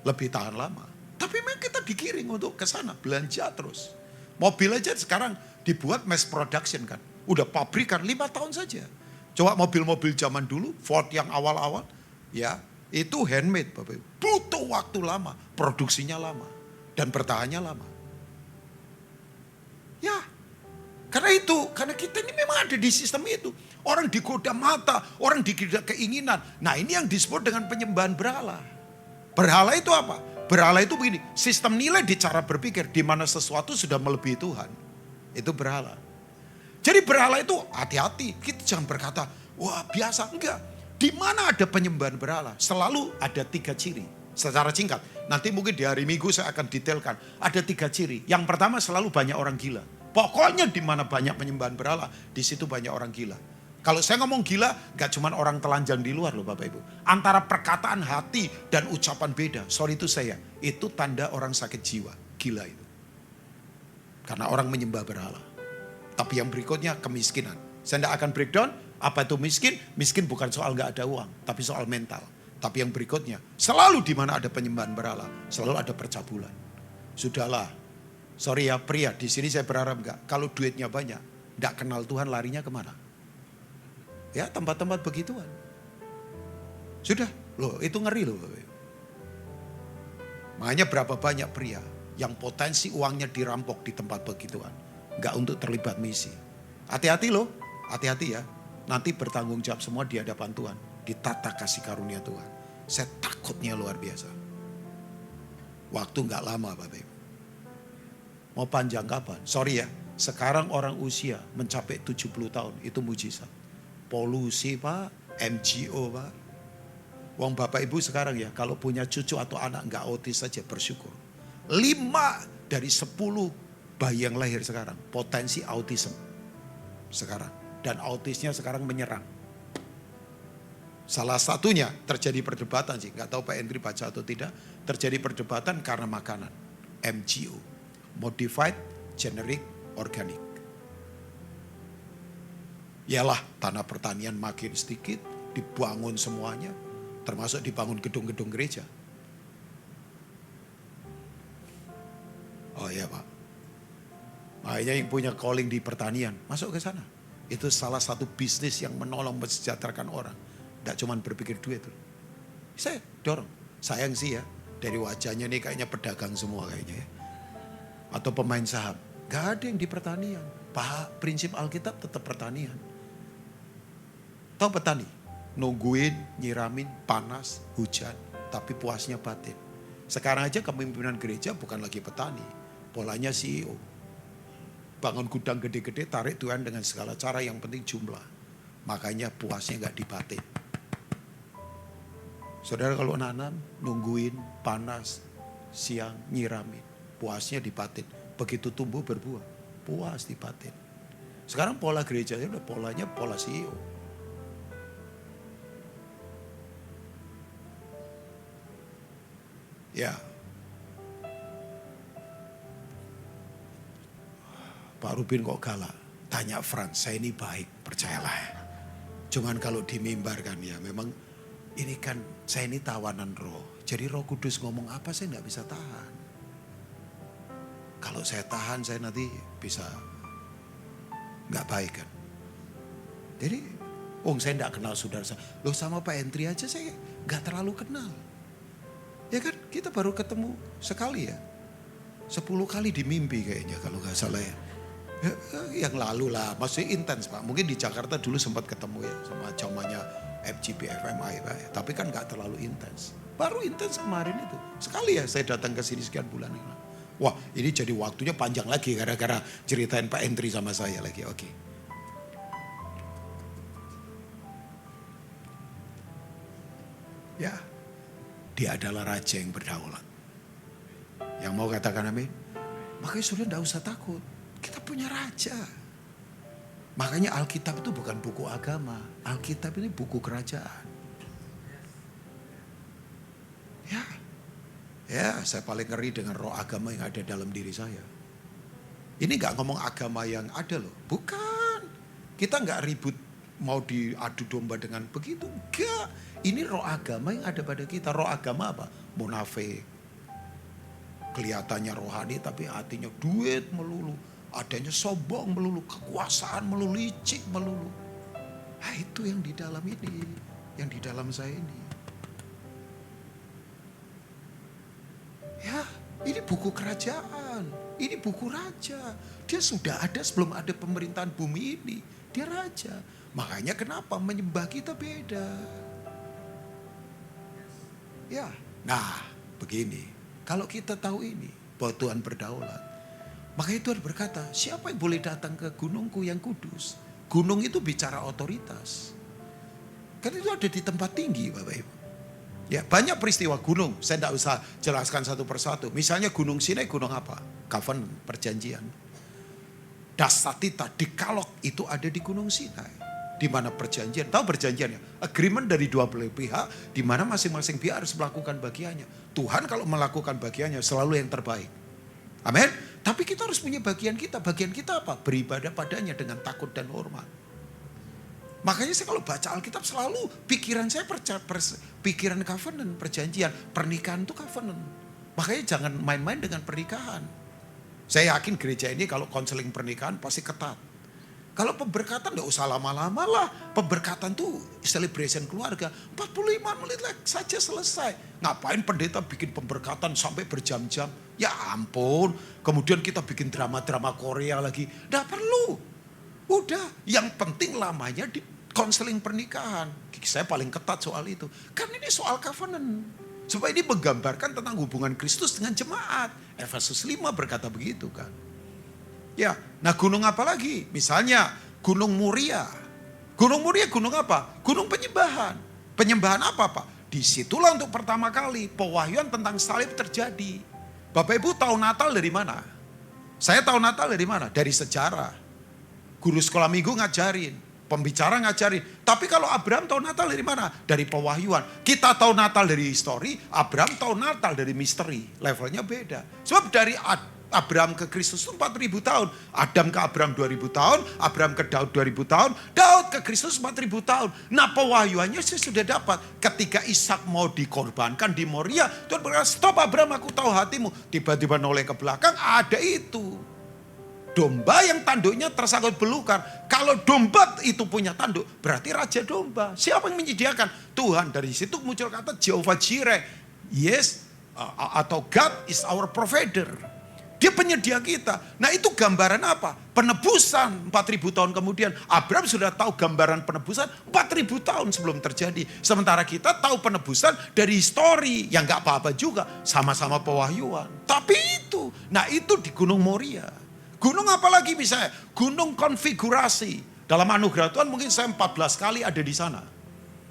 lebih tahan lama. Tapi memang kita digiring untuk ke sana, belanja terus. Mobil aja sekarang dibuat mass production kan. Udah pabrikan 5 tahun saja. Coba mobil-mobil zaman dulu, Ford yang awal-awal, ya itu handmade Bapak Ibu. Butuh waktu lama, produksinya lama, dan bertahannya lama. Ya, karena kita ini memang ada di sistem itu. Orang digoda mata, orang digoda keinginan. Nah ini yang disebut dengan penyembahan berhala. Berhala itu apa? Berhala itu begini, sistem nilai di cara berpikir, di mana sesuatu sudah melebihi Tuhan. Itu berhala. Jadi berhala itu hati-hati, kita jangan berkata, wah biasa, enggak. Di mana ada penyembahan berhala, selalu ada 3 ciri. Secara singkat, nanti mungkin di hari Minggu saya akan detailkan. Ada 3 ciri. Yang pertama selalu banyak orang gila. Pokoknya di mana banyak penyembahan berhala, di situ banyak orang gila. Kalau saya ngomong gila, gak cuma orang telanjang di luar loh Bapak Ibu. Antara perkataan hati dan ucapan beda. Sorry itu saya, itu tanda orang sakit jiwa. Gila itu. Karena orang menyembah berhala. Tapi yang berikutnya kemiskinan. Saya tidak akan breakdown, apa itu miskin? Miskin bukan soal gak ada uang, tapi soal mental. Tapi yang berikutnya, selalu di mana ada penyembahan berhala, selalu ada percabulan. Sudahlah, sorry ya pria, di sini saya berharap enggak. Kalau duitnya banyak, enggak kenal Tuhan larinya kemana? Ya tempat-tempat begituan. Sudah, loh itu ngeri loh. Makanya berapa banyak pria yang potensi uangnya dirampok di tempat begituan. Enggak untuk terlibat misi. Hati-hati loh, hati-hati ya. Nanti bertanggung jawab semua di hadapan Tuhan. Ditata kasih karunia Tuhan. Saya takutnya luar biasa. Waktu enggak lama Bapak Ibu. Mau panjang kapan? Sorry ya, sekarang orang usia mencapai 70 tahun, itu mujizat. Polusi Pak, MGO Pak. Wong Bapak Ibu sekarang ya, kalau punya cucu atau anak enggak autis saja bersyukur. 5 dari 10 bayi yang lahir sekarang potensi autism sekarang. Dan autisnya sekarang menyerang. Salah satunya terjadi perdebatan sih, nggak tahu Pak Hendri baca atau tidak. Terjadi perdebatan karena makanan, MGO, Modified Generic Organic. Yalah tanah pertanian makin sedikit, dibangun semuanya, termasuk dibangun gedung-gedung gereja. Oh iya Pak, makanya yang punya calling di pertanian, masuk ke sana. Itu salah satu bisnis yang menolong mensejahterakan orang. Tidak cuma berpikir duit. Saya dorong. Sayang sih ya. Dari wajahnya nih kayaknya pedagang semua kayaknya ya. Atau pemain saham. Gak ada yang di pertanian. Pak, prinsip Alkitab tetap pertanian. Tahu petani? Nungguin, nyiramin, panas, hujan. Tapi puasnya batin. Sekarang aja kepemimpinan gereja bukan lagi petani. Polanya CEO. Bangun gudang gede-gede, tarik Tuhan dengan segala cara, yang penting jumlah. Makanya puasnya gak dibatin. Saudara kalau nanam, nungguin, panas, siang, nyiramin. Puasnya dibatin. Begitu tumbuh berbuah, puas dibatin. Sekarang pola gerejanya udah polanya pola CEO. Ya. Pak Rubin kok galak? Tanya Frans, saya ini baik, percayalah. Cuman kalau di mimbar kan ya memang ini kan saya ini tawanan roh. Jadi Roh Kudus ngomong apa saya nggak bisa tahan. Kalau saya tahan saya nanti bisa nggak baik kan. Jadi, saya nggak kenal saudara saya. Loh sama Pak Hendri aja saya nggak terlalu kenal. Ya kan kita baru ketemu sekali ya. 10 kali di mimpi kayaknya kalau nggak salah ya. Yang lalu lah masih intens Pak. Mungkin di Jakarta dulu sempat ketemu ya sama zamannya FGP FMI Pak. Tapi kan gak terlalu intens. Baru intens kemarin itu. Sekali ya saya datang ke sini sekian bulan. Wah ini jadi waktunya panjang lagi gara-gara ceritain Pak Hendri sama saya lagi. Oke. Ya, dia adalah raja yang berdaulat. Yang mau katakan amin? Makanya sudah gak usah takut. Kita punya raja. Makanya Alkitab itu bukan buku agama. Alkitab ini buku kerajaan. Ya, saya paling ngeri dengan roh agama yang ada dalam diri saya. Ini gak ngomong agama yang ada loh. Bukan. Kita gak ribut mau diadu domba dengan begitu. Enggak. Ini roh agama yang ada pada kita. Roh agama apa? Munafik. Kelihatannya rohani tapi hatinya duit melulu. Adanya sombong melulu. Kekuasaan melulu. Licik melulu. Nah, itu yang di dalam ini. Yang di dalam saya ini. Ya, ini buku kerajaan. Ini buku raja. Dia sudah ada sebelum ada pemerintahan bumi ini. Dia raja. Makanya kenapa menyembah kita beda. Ya, nah begini. Kalau kita tahu ini, bahwa Tuhan berdaulat. Makanya Tuhan berkata, siapa yang boleh datang ke gunungku yang kudus? Gunung itu bicara otoritas. Kan itu ada di tempat tinggi Bapak Ibu. Ya, banyak peristiwa gunung, saya tidak usah jelaskan satu persatu. Misalnya Gunung Sinai, gunung apa? Covenant, perjanjian. Dasatita, Dekalog itu ada di Gunung Sinai. Di mana perjanjian, tahu perjanjiannya? Agreement dari dua belah pihak, di mana masing-masing pihak harus melakukan bagiannya. Tuhan kalau melakukan bagiannya selalu yang terbaik. Amin. Tapi kita harus punya bagian kita. Bagian kita apa? Beribadah padanya dengan takut dan hormat. Makanya saya kalau baca Alkitab selalu pikiran saya pikiran covenant, perjanjian. Pernikahan itu covenant. Makanya jangan main-main dengan pernikahan. Saya yakin gereja ini kalau konseling pernikahan pasti ketat. Kalau pemberkatan gak usah lama-lama lah. Pemberkatan tuh celebration keluarga. 45 menit saja selesai. Ngapain pendeta bikin pemberkatan sampai berjam-jam. Ya ampun. Kemudian kita bikin drama-drama Korea lagi. Gak perlu. Udah, yang penting lamanya di konseling pernikahan. Saya paling ketat soal itu. Kan ini soal covenant. Supaya ini menggambarkan tentang hubungan Kristus dengan jemaat. Efesus 5 berkata begitu kan. Ya, nah gunung apa lagi? Misalnya Gunung Muria. Gunung Muria gunung apa? Gunung penyembahan. Penyembahan apa Pak? Disitulah untuk pertama kali pewahyuan tentang salib terjadi. Bapak Ibu tahu Natal dari mana? Saya tahu Natal dari mana? Dari sejarah. Guru sekolah minggu ngajarin, pembicara ngajarin. Tapi kalau Abraham tahu Natal dari mana? Dari pewahyuan. Kita tahu Natal dari histori, Abraham tahu Natal dari misteri. Levelnya beda. Sebab dari Abraham ke Kristus itu 4.000 tahun. Adam ke Abraham 2.000 tahun, Abraham ke Daud 2.000 tahun, Daud ke Kristus 4.000 tahun. Nah pewahyuannya sih sudah dapat. Ketika Ishak mau dikorbankan di Moria, Tuhan berkata, stop Abraham, aku tahu hatimu. Tiba-tiba noleh ke belakang, ada itu. Domba yang tanduknya tersangkut belukar. Kalau domba itu punya tanduk, berarti raja domba. Siapa yang menyediakan? Tuhan. Dari situ muncul kata Jehovah Jireh. Yes, atau God is our provider. Dia penyedia kita. Nah itu gambaran apa? Penebusan 4.000 tahun kemudian. Abraham sudah tahu gambaran penebusan 4.000 tahun sebelum terjadi. Sementara kita tahu penebusan dari histori. Yang gak apa-apa juga. Sama-sama pewahyuan. Tapi itu. Nah itu di Gunung Moria. Gunung apa lagi misalnya? Gunung konfigurasi. Dalam anugerah Tuhan mungkin saya 14 kali ada di sana.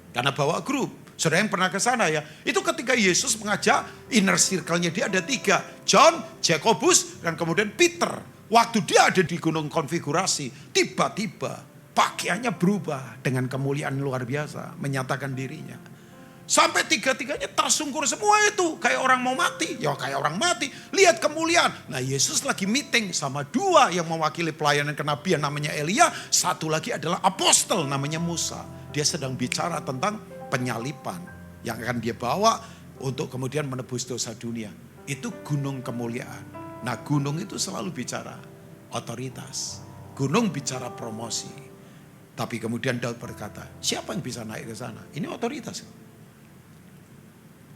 Karena bawa grup. Saudara yang pernah ke sana ya. Itu ketika Yesus mengajak inner circle-nya dia ada 3. John, Jakobus, dan kemudian Peter. Waktu dia ada di gunung konfigurasi. Tiba-tiba pakaiannya berubah dengan kemuliaan luar biasa. Menyatakan dirinya. Sampai 3-tiganya tersungkur semua itu. Kayak orang mau mati. Ya kayak orang mati. Lihat kemuliaan. Nah Yesus lagi meeting sama 2 yang mewakili pelayanan kenabian namanya Elia. Satu lagi adalah apostel namanya Musa. Dia sedang bicara tentang penyalipan. Yang akan dia bawa untuk kemudian menebus dosa dunia. Itu gunung kemuliaan. Nah gunung itu selalu bicara otoritas. Gunung bicara promosi. Tapi kemudian Daud berkata, siapa yang bisa naik ke sana? Ini otoritas.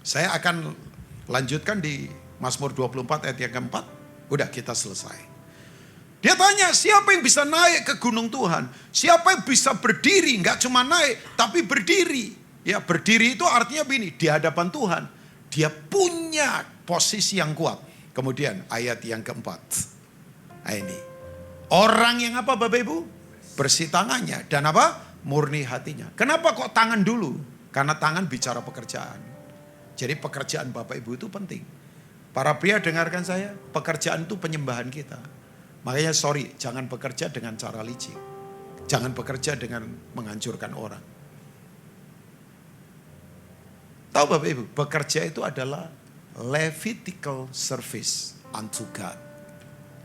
Saya akan lanjutkan di Mazmur 24 ayat yang keempat. Udah kita selesai. Dia tanya siapa yang bisa naik ke gunung Tuhan. Siapa yang bisa berdiri. Enggak cuma naik tapi berdiri. Ya berdiri itu artinya begini. Di hadapan Tuhan. Dia punya posisi yang kuat. Kemudian ayat yang keempat. Nah ini. Orang yang apa Bapak Ibu? Bersih tangannya. Dan apa? Murni hatinya. Kenapa kok tangan dulu? Karena tangan bicara pekerjaan. Jadi pekerjaan Bapak Ibu itu penting. Para pria dengarkan saya, pekerjaan itu penyembahan kita. Makanya jangan bekerja dengan cara licik. Jangan bekerja dengan menghancurkan orang. Tahu Bapak Ibu, bekerja itu adalah Levitical service unto God.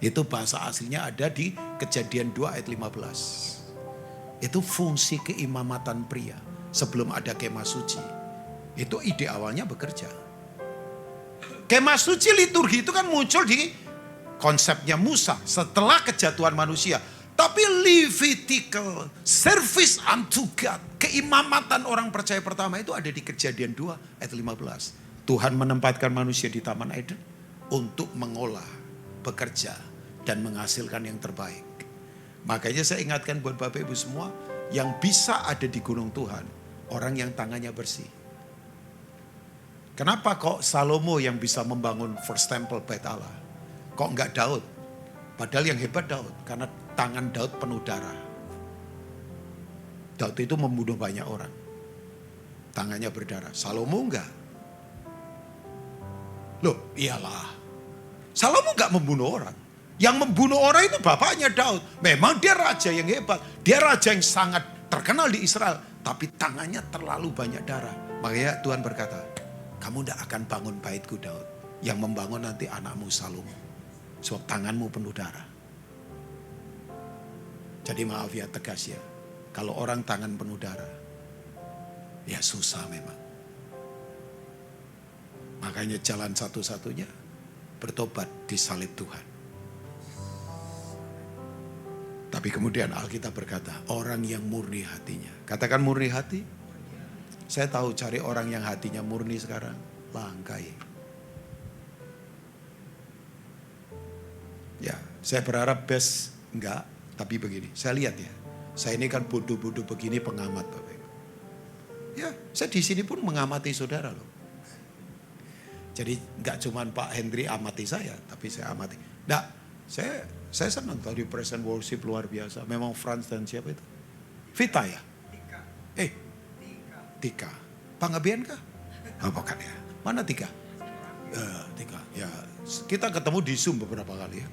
Itu bahasa aslinya ada di Kejadian 2 ayat 15. Itu fungsi keimamatan pria sebelum ada kemah suci. Itu ide awalnya bekerja. Kemah suci liturgi itu kan muncul di konsepnya Musa setelah kejatuhan manusia. Tapi Levitical service unto God, keimamatan orang percaya pertama itu ada di Kejadian 2 ayat 15. Tuhan menempatkan manusia di Taman Eden untuk mengolah, bekerja, dan menghasilkan yang terbaik. Makanya saya ingatkan buat Bapak Ibu semua, yang bisa ada di gunung Tuhan, orang yang tangannya bersih. Kenapa kok Salomo yang bisa membangun first temple bait Allah? Kok enggak Daud? Padahal yang hebat Daud, karena tangan Daud penuh darah. Daud itu membunuh banyak orang. Tangannya berdarah. Salomo enggak. Loh iyalah. Salomo enggak membunuh orang. Yang membunuh orang itu bapaknya Daud. Memang dia raja yang hebat. Dia raja yang sangat terkenal di Israel. Tapi tangannya terlalu banyak darah. Makanya Tuhan berkata, kamu tidak akan bangun baitku Daud. Yang membangun nanti anakmu Salomo. Sebab tanganmu penuh darah. Jadi maaf ya, tegas ya. Kalau orang tangan penuh darah, ya susah memang. Makanya jalan satu-satunya bertobat di salib Tuhan. Tapi kemudian Alkitab berkata, orang yang murni hatinya. Katakan murni hati. Saya tahu cari orang yang hatinya murni sekarang langka ya. Ya, saya berharap best enggak, tapi begini. Saya lihat ya, saya ini kan bodoh-bodoh begini pengamat Bapak Ibu. Ya, saya di sini pun mengamati saudara loh. Jadi enggak cuman Pak Hendri amati saya, tapi saya amati. Nah, saya senang tadi present worship luar biasa. Memang Frans dan siapa itu? Vita ya? Tika. Panggabean kah? Oh, bukan ya. Mana Tika? Tika. Ya, kita ketemu di Zoom beberapa kali ya.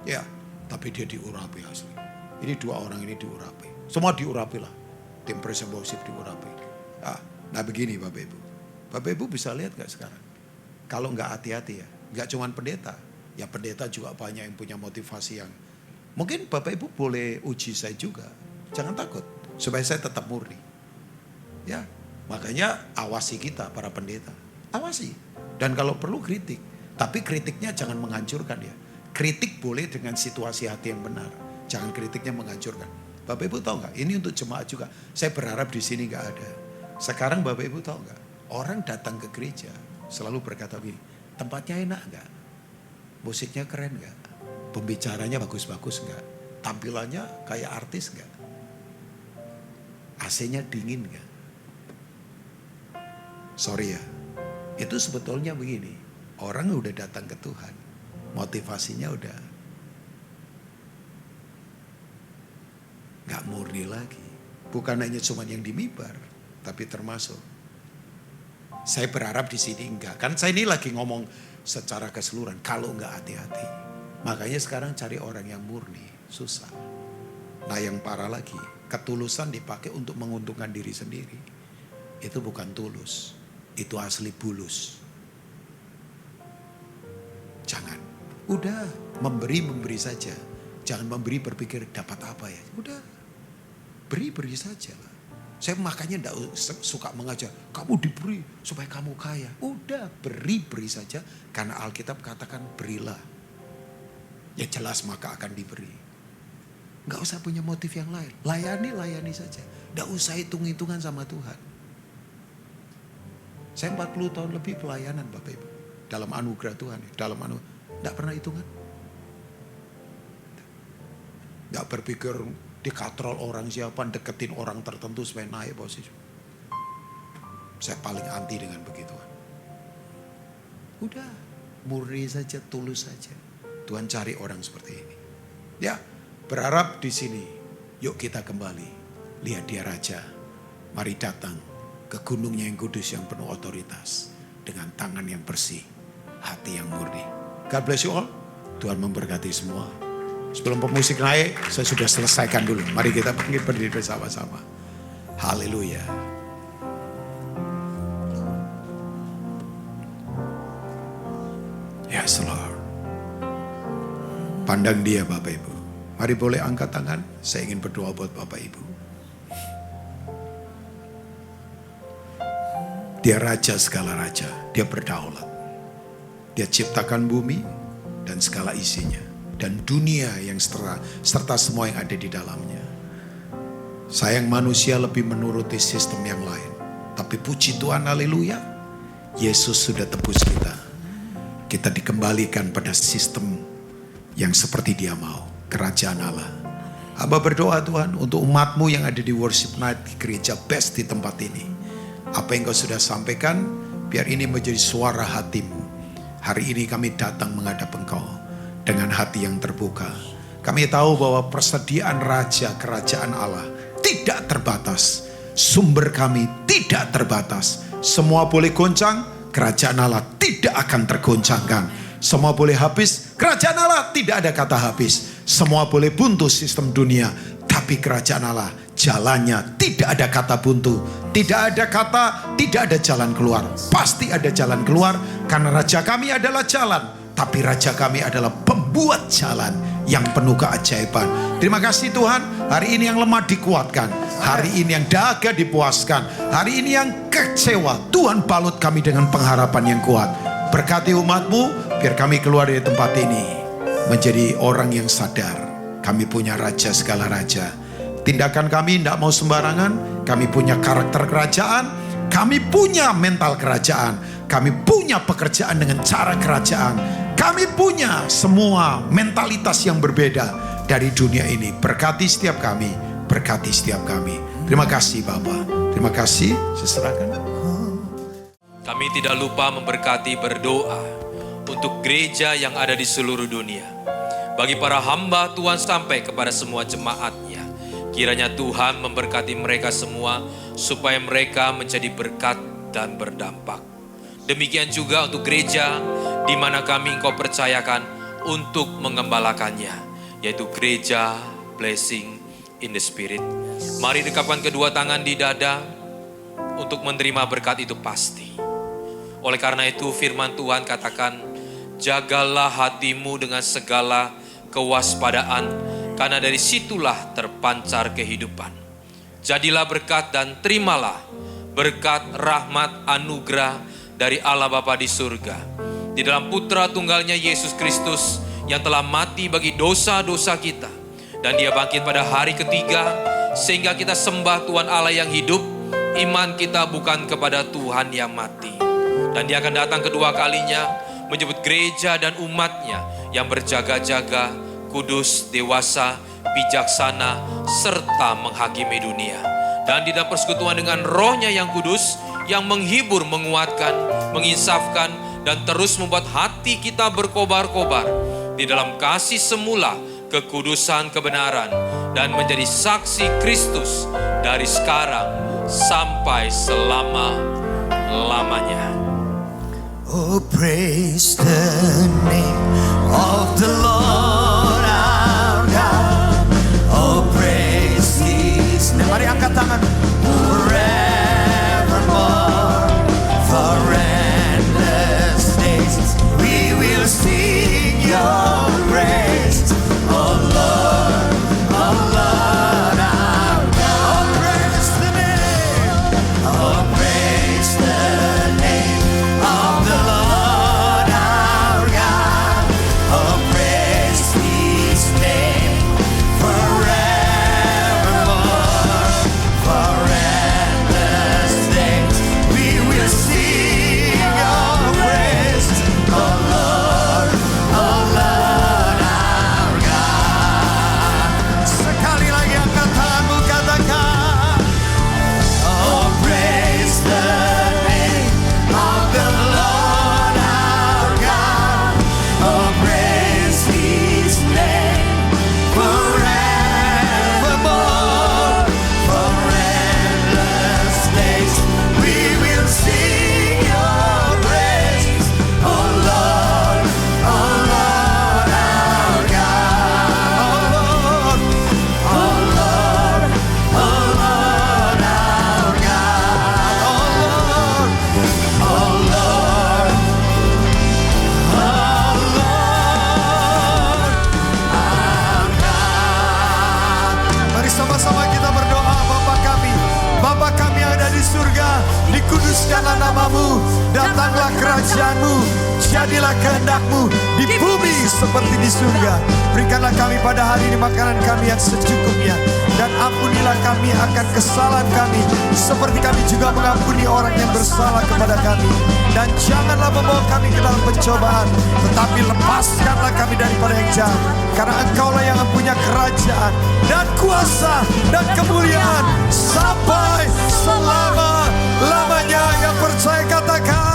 Ya, tapi dia diurapi asli. Ini dua orang ini diurapi. Semua diurapi lah. Tim present worship diurapi. Nah begini Bapak Ibu. Bapak Ibu bisa lihat gak sekarang? Kalau gak hati-hati ya. Gak cuman pendeta. Ya pendeta juga banyak yang punya motivasi yang. Mungkin Bapak Ibu boleh uji saya juga. Jangan takut. Supaya saya tetap murni. Ya. Makanya awasi kita para pendeta. Awasi. Dan kalau perlu kritik. Tapi kritiknya jangan menghancurkan ya. Kritik boleh dengan situasi hati yang benar. Jangan kritiknya menghancurkan. Bapak Ibu tahu nggak? Ini untuk jemaat juga. Saya berharap di sini nggak ada. Sekarang Bapak Ibu tahu nggak? Orang datang ke gereja selalu berkata begini. Tempatnya enak nggak? Musiknya keren nggak? Pembicaranya bagus-bagus nggak? Tampilannya kayak artis nggak? AC-nya dingin nggak? Sorry ya. Itu sebetulnya begini. Orang udah datang ke Tuhan. Motivasinya udah gak murni lagi. Bukan hanya cuma yang di mimbar, tapi termasuk. Saya berharap di sini enggak. Kan saya ini lagi ngomong secara keseluruhan. Kalau enggak hati-hati. Makanya sekarang cari orang yang murni. Susah. Nah yang parah lagi. Ketulusan dipakai untuk menguntungkan diri sendiri. Itu bukan tulus. Itu asli bulus. Jangan. Udah memberi saja. Jangan memberi berpikir dapat apa ya. Udah beri saja lah. Saya makanya tidak suka mengajar. Kamu diberi supaya kamu kaya. Udah beri saja. Karena Alkitab katakan berilah. Ya jelas maka akan diberi. Gak usah punya motif yang lain. Layani saja. Gak usah hitung-hitungan sama Tuhan. Saya 40 tahun lebih pelayanan Bapak Ibu. Dalam anugerah Tuhan. Tidak pernah hitungan. Tidak berpikir dikatrol orang siapa, deketin orang tertentu supaya naik posisi. Saya paling anti dengan begituan. Udah, murni saja, tulus saja. Tuhan cari orang seperti ini. Ya, berharap di sini. Yuk kita kembali. Lihat dia raja. Mari datang ke gunungnya yang kudus yang penuh otoritas. Dengan tangan yang bersih. Hati yang murni. God bless you all. Tuhan memberkati semua. Sebelum pemusik naik, saya sudah selesaikan dulu. Mari kita berdiri bersama-sama. Haleluya. Yes Lord. Pandang dia Bapak Ibu. Mari boleh angkat tangan. Saya ingin berdoa buat Bapak Ibu. Dia raja segala raja, dia berdaulat. Dia ciptakan bumi dan segala isinya, dan dunia yang serta semua yang ada di dalamnya. Sayang manusia lebih menuruti sistem yang lain. Tapi puji Tuhan, haleluya, Yesus sudah tebus kita. Kita dikembalikan pada sistem yang seperti dia mau, kerajaan Allah. Hamba berdoa Tuhan untuk umatmu yang ada di worship night di gereja best di tempat ini. Apa yang kau sudah sampaikan, biar ini menjadi suara hatimu. Hari ini kami datang menghadap Engkau dengan hati yang terbuka. Kami tahu bahwa persediaan raja kerajaan Allah tidak terbatas. Sumber kami tidak terbatas. Semua boleh goncang, kerajaan Allah tidak akan tergoncangkan. Semua boleh habis, kerajaan Allah tidak ada kata habis. Semua boleh buntu sistem dunia, tapi kerajaan Allah jalannya tidak ada kata buntu. Tidak ada kata tidak ada jalan keluar. Pasti ada jalan keluar, karena raja kami adalah jalan. Tapi raja kami adalah pembuat jalan yang penuh keajaiban. Terima kasih Tuhan, hari ini yang lemah dikuatkan. Hari ini yang dahaga dipuaskan. Hari ini yang kecewa, Tuhan balut kami dengan pengharapan yang kuat. Berkati umat-Mu, biar kami keluar dari tempat ini menjadi orang yang sadar. Kami punya raja segala raja. Tindakan kami tidak mau sembarangan. Kami punya karakter kerajaan. Kami punya mental kerajaan. Kami punya pekerjaan dengan cara kerajaan. Kami punya semua mentalitas yang berbeda dari dunia ini. Berkati setiap kami. Berkati setiap kami. Terima kasih Bapa. Terima kasih. Saya serahkan. Kami tidak lupa memberkati berdoa untuk gereja yang ada di seluruh dunia. Bagi para hamba Tuhan sampai kepada semua jemaatnya. Kiranya Tuhan memberkati mereka semua supaya mereka menjadi berkat dan berdampak. Demikian juga untuk gereja di mana kami Engkau percayakan untuk mengembalakannya, yaitu gereja Blessing in the Spirit. Mari dekapkan kedua tangan di dada untuk menerima berkat itu pasti. Oleh karena itu firman Tuhan katakan, jagalah hatimu dengan segala kewaspadaan, karena dari situlah terpancar kehidupan. Jadilah berkat dan terimalah berkat, rahmat, anugerah dari Allah Bapa di surga. Di dalam Putra Tunggalnya Yesus Kristus yang telah mati bagi dosa-dosa kita. Dan Dia bangkit pada hari ketiga sehingga kita sembah Tuhan Allah yang hidup. Iman kita bukan kepada Tuhan yang mati. Dan Dia akan datang kedua kalinya menyebut gereja dan umatnya yang berjaga-jaga, kudus, dewasa, bijaksana, serta menghakimi dunia. Dan di dalam persekutuan dengan Roh-Nya yang kudus, yang menghibur, menguatkan, menginsafkan, dan terus membuat hati kita berkobar-kobar di dalam kasih semula, kekudusan, kebenaran, dan menjadi saksi Kristus dari sekarang sampai selama-lamanya. Oh, praise the name of the Lord our God. Oh, praise His name. Mari angkat tangan. Forevermore, for endless days, we will sing your praise. Oh Lord, oh Lord our God. Oh, praise the name. Oh, praise the name of the Lord our God. Oh, praise Terpujilah namamu, datanglah kerajaanmu, jadilah kehendak-mu di bumi seperti di surga. Berikanlah kami pada hari ini makanan kami yang secukupnya, dan ampunilah kami akan kesalahan kami, seperti kami juga mengampuni orang yang bersalah kepada kami. Dan janganlah membawa kami ke dalam pencobaan, tetapi lepaskanlah kami daripada yang jahat. Karena Engkaulah yang mempunyai kerajaan dan kuasa dan kemuliaan sampai selama-lamanya. Yang percaya katakan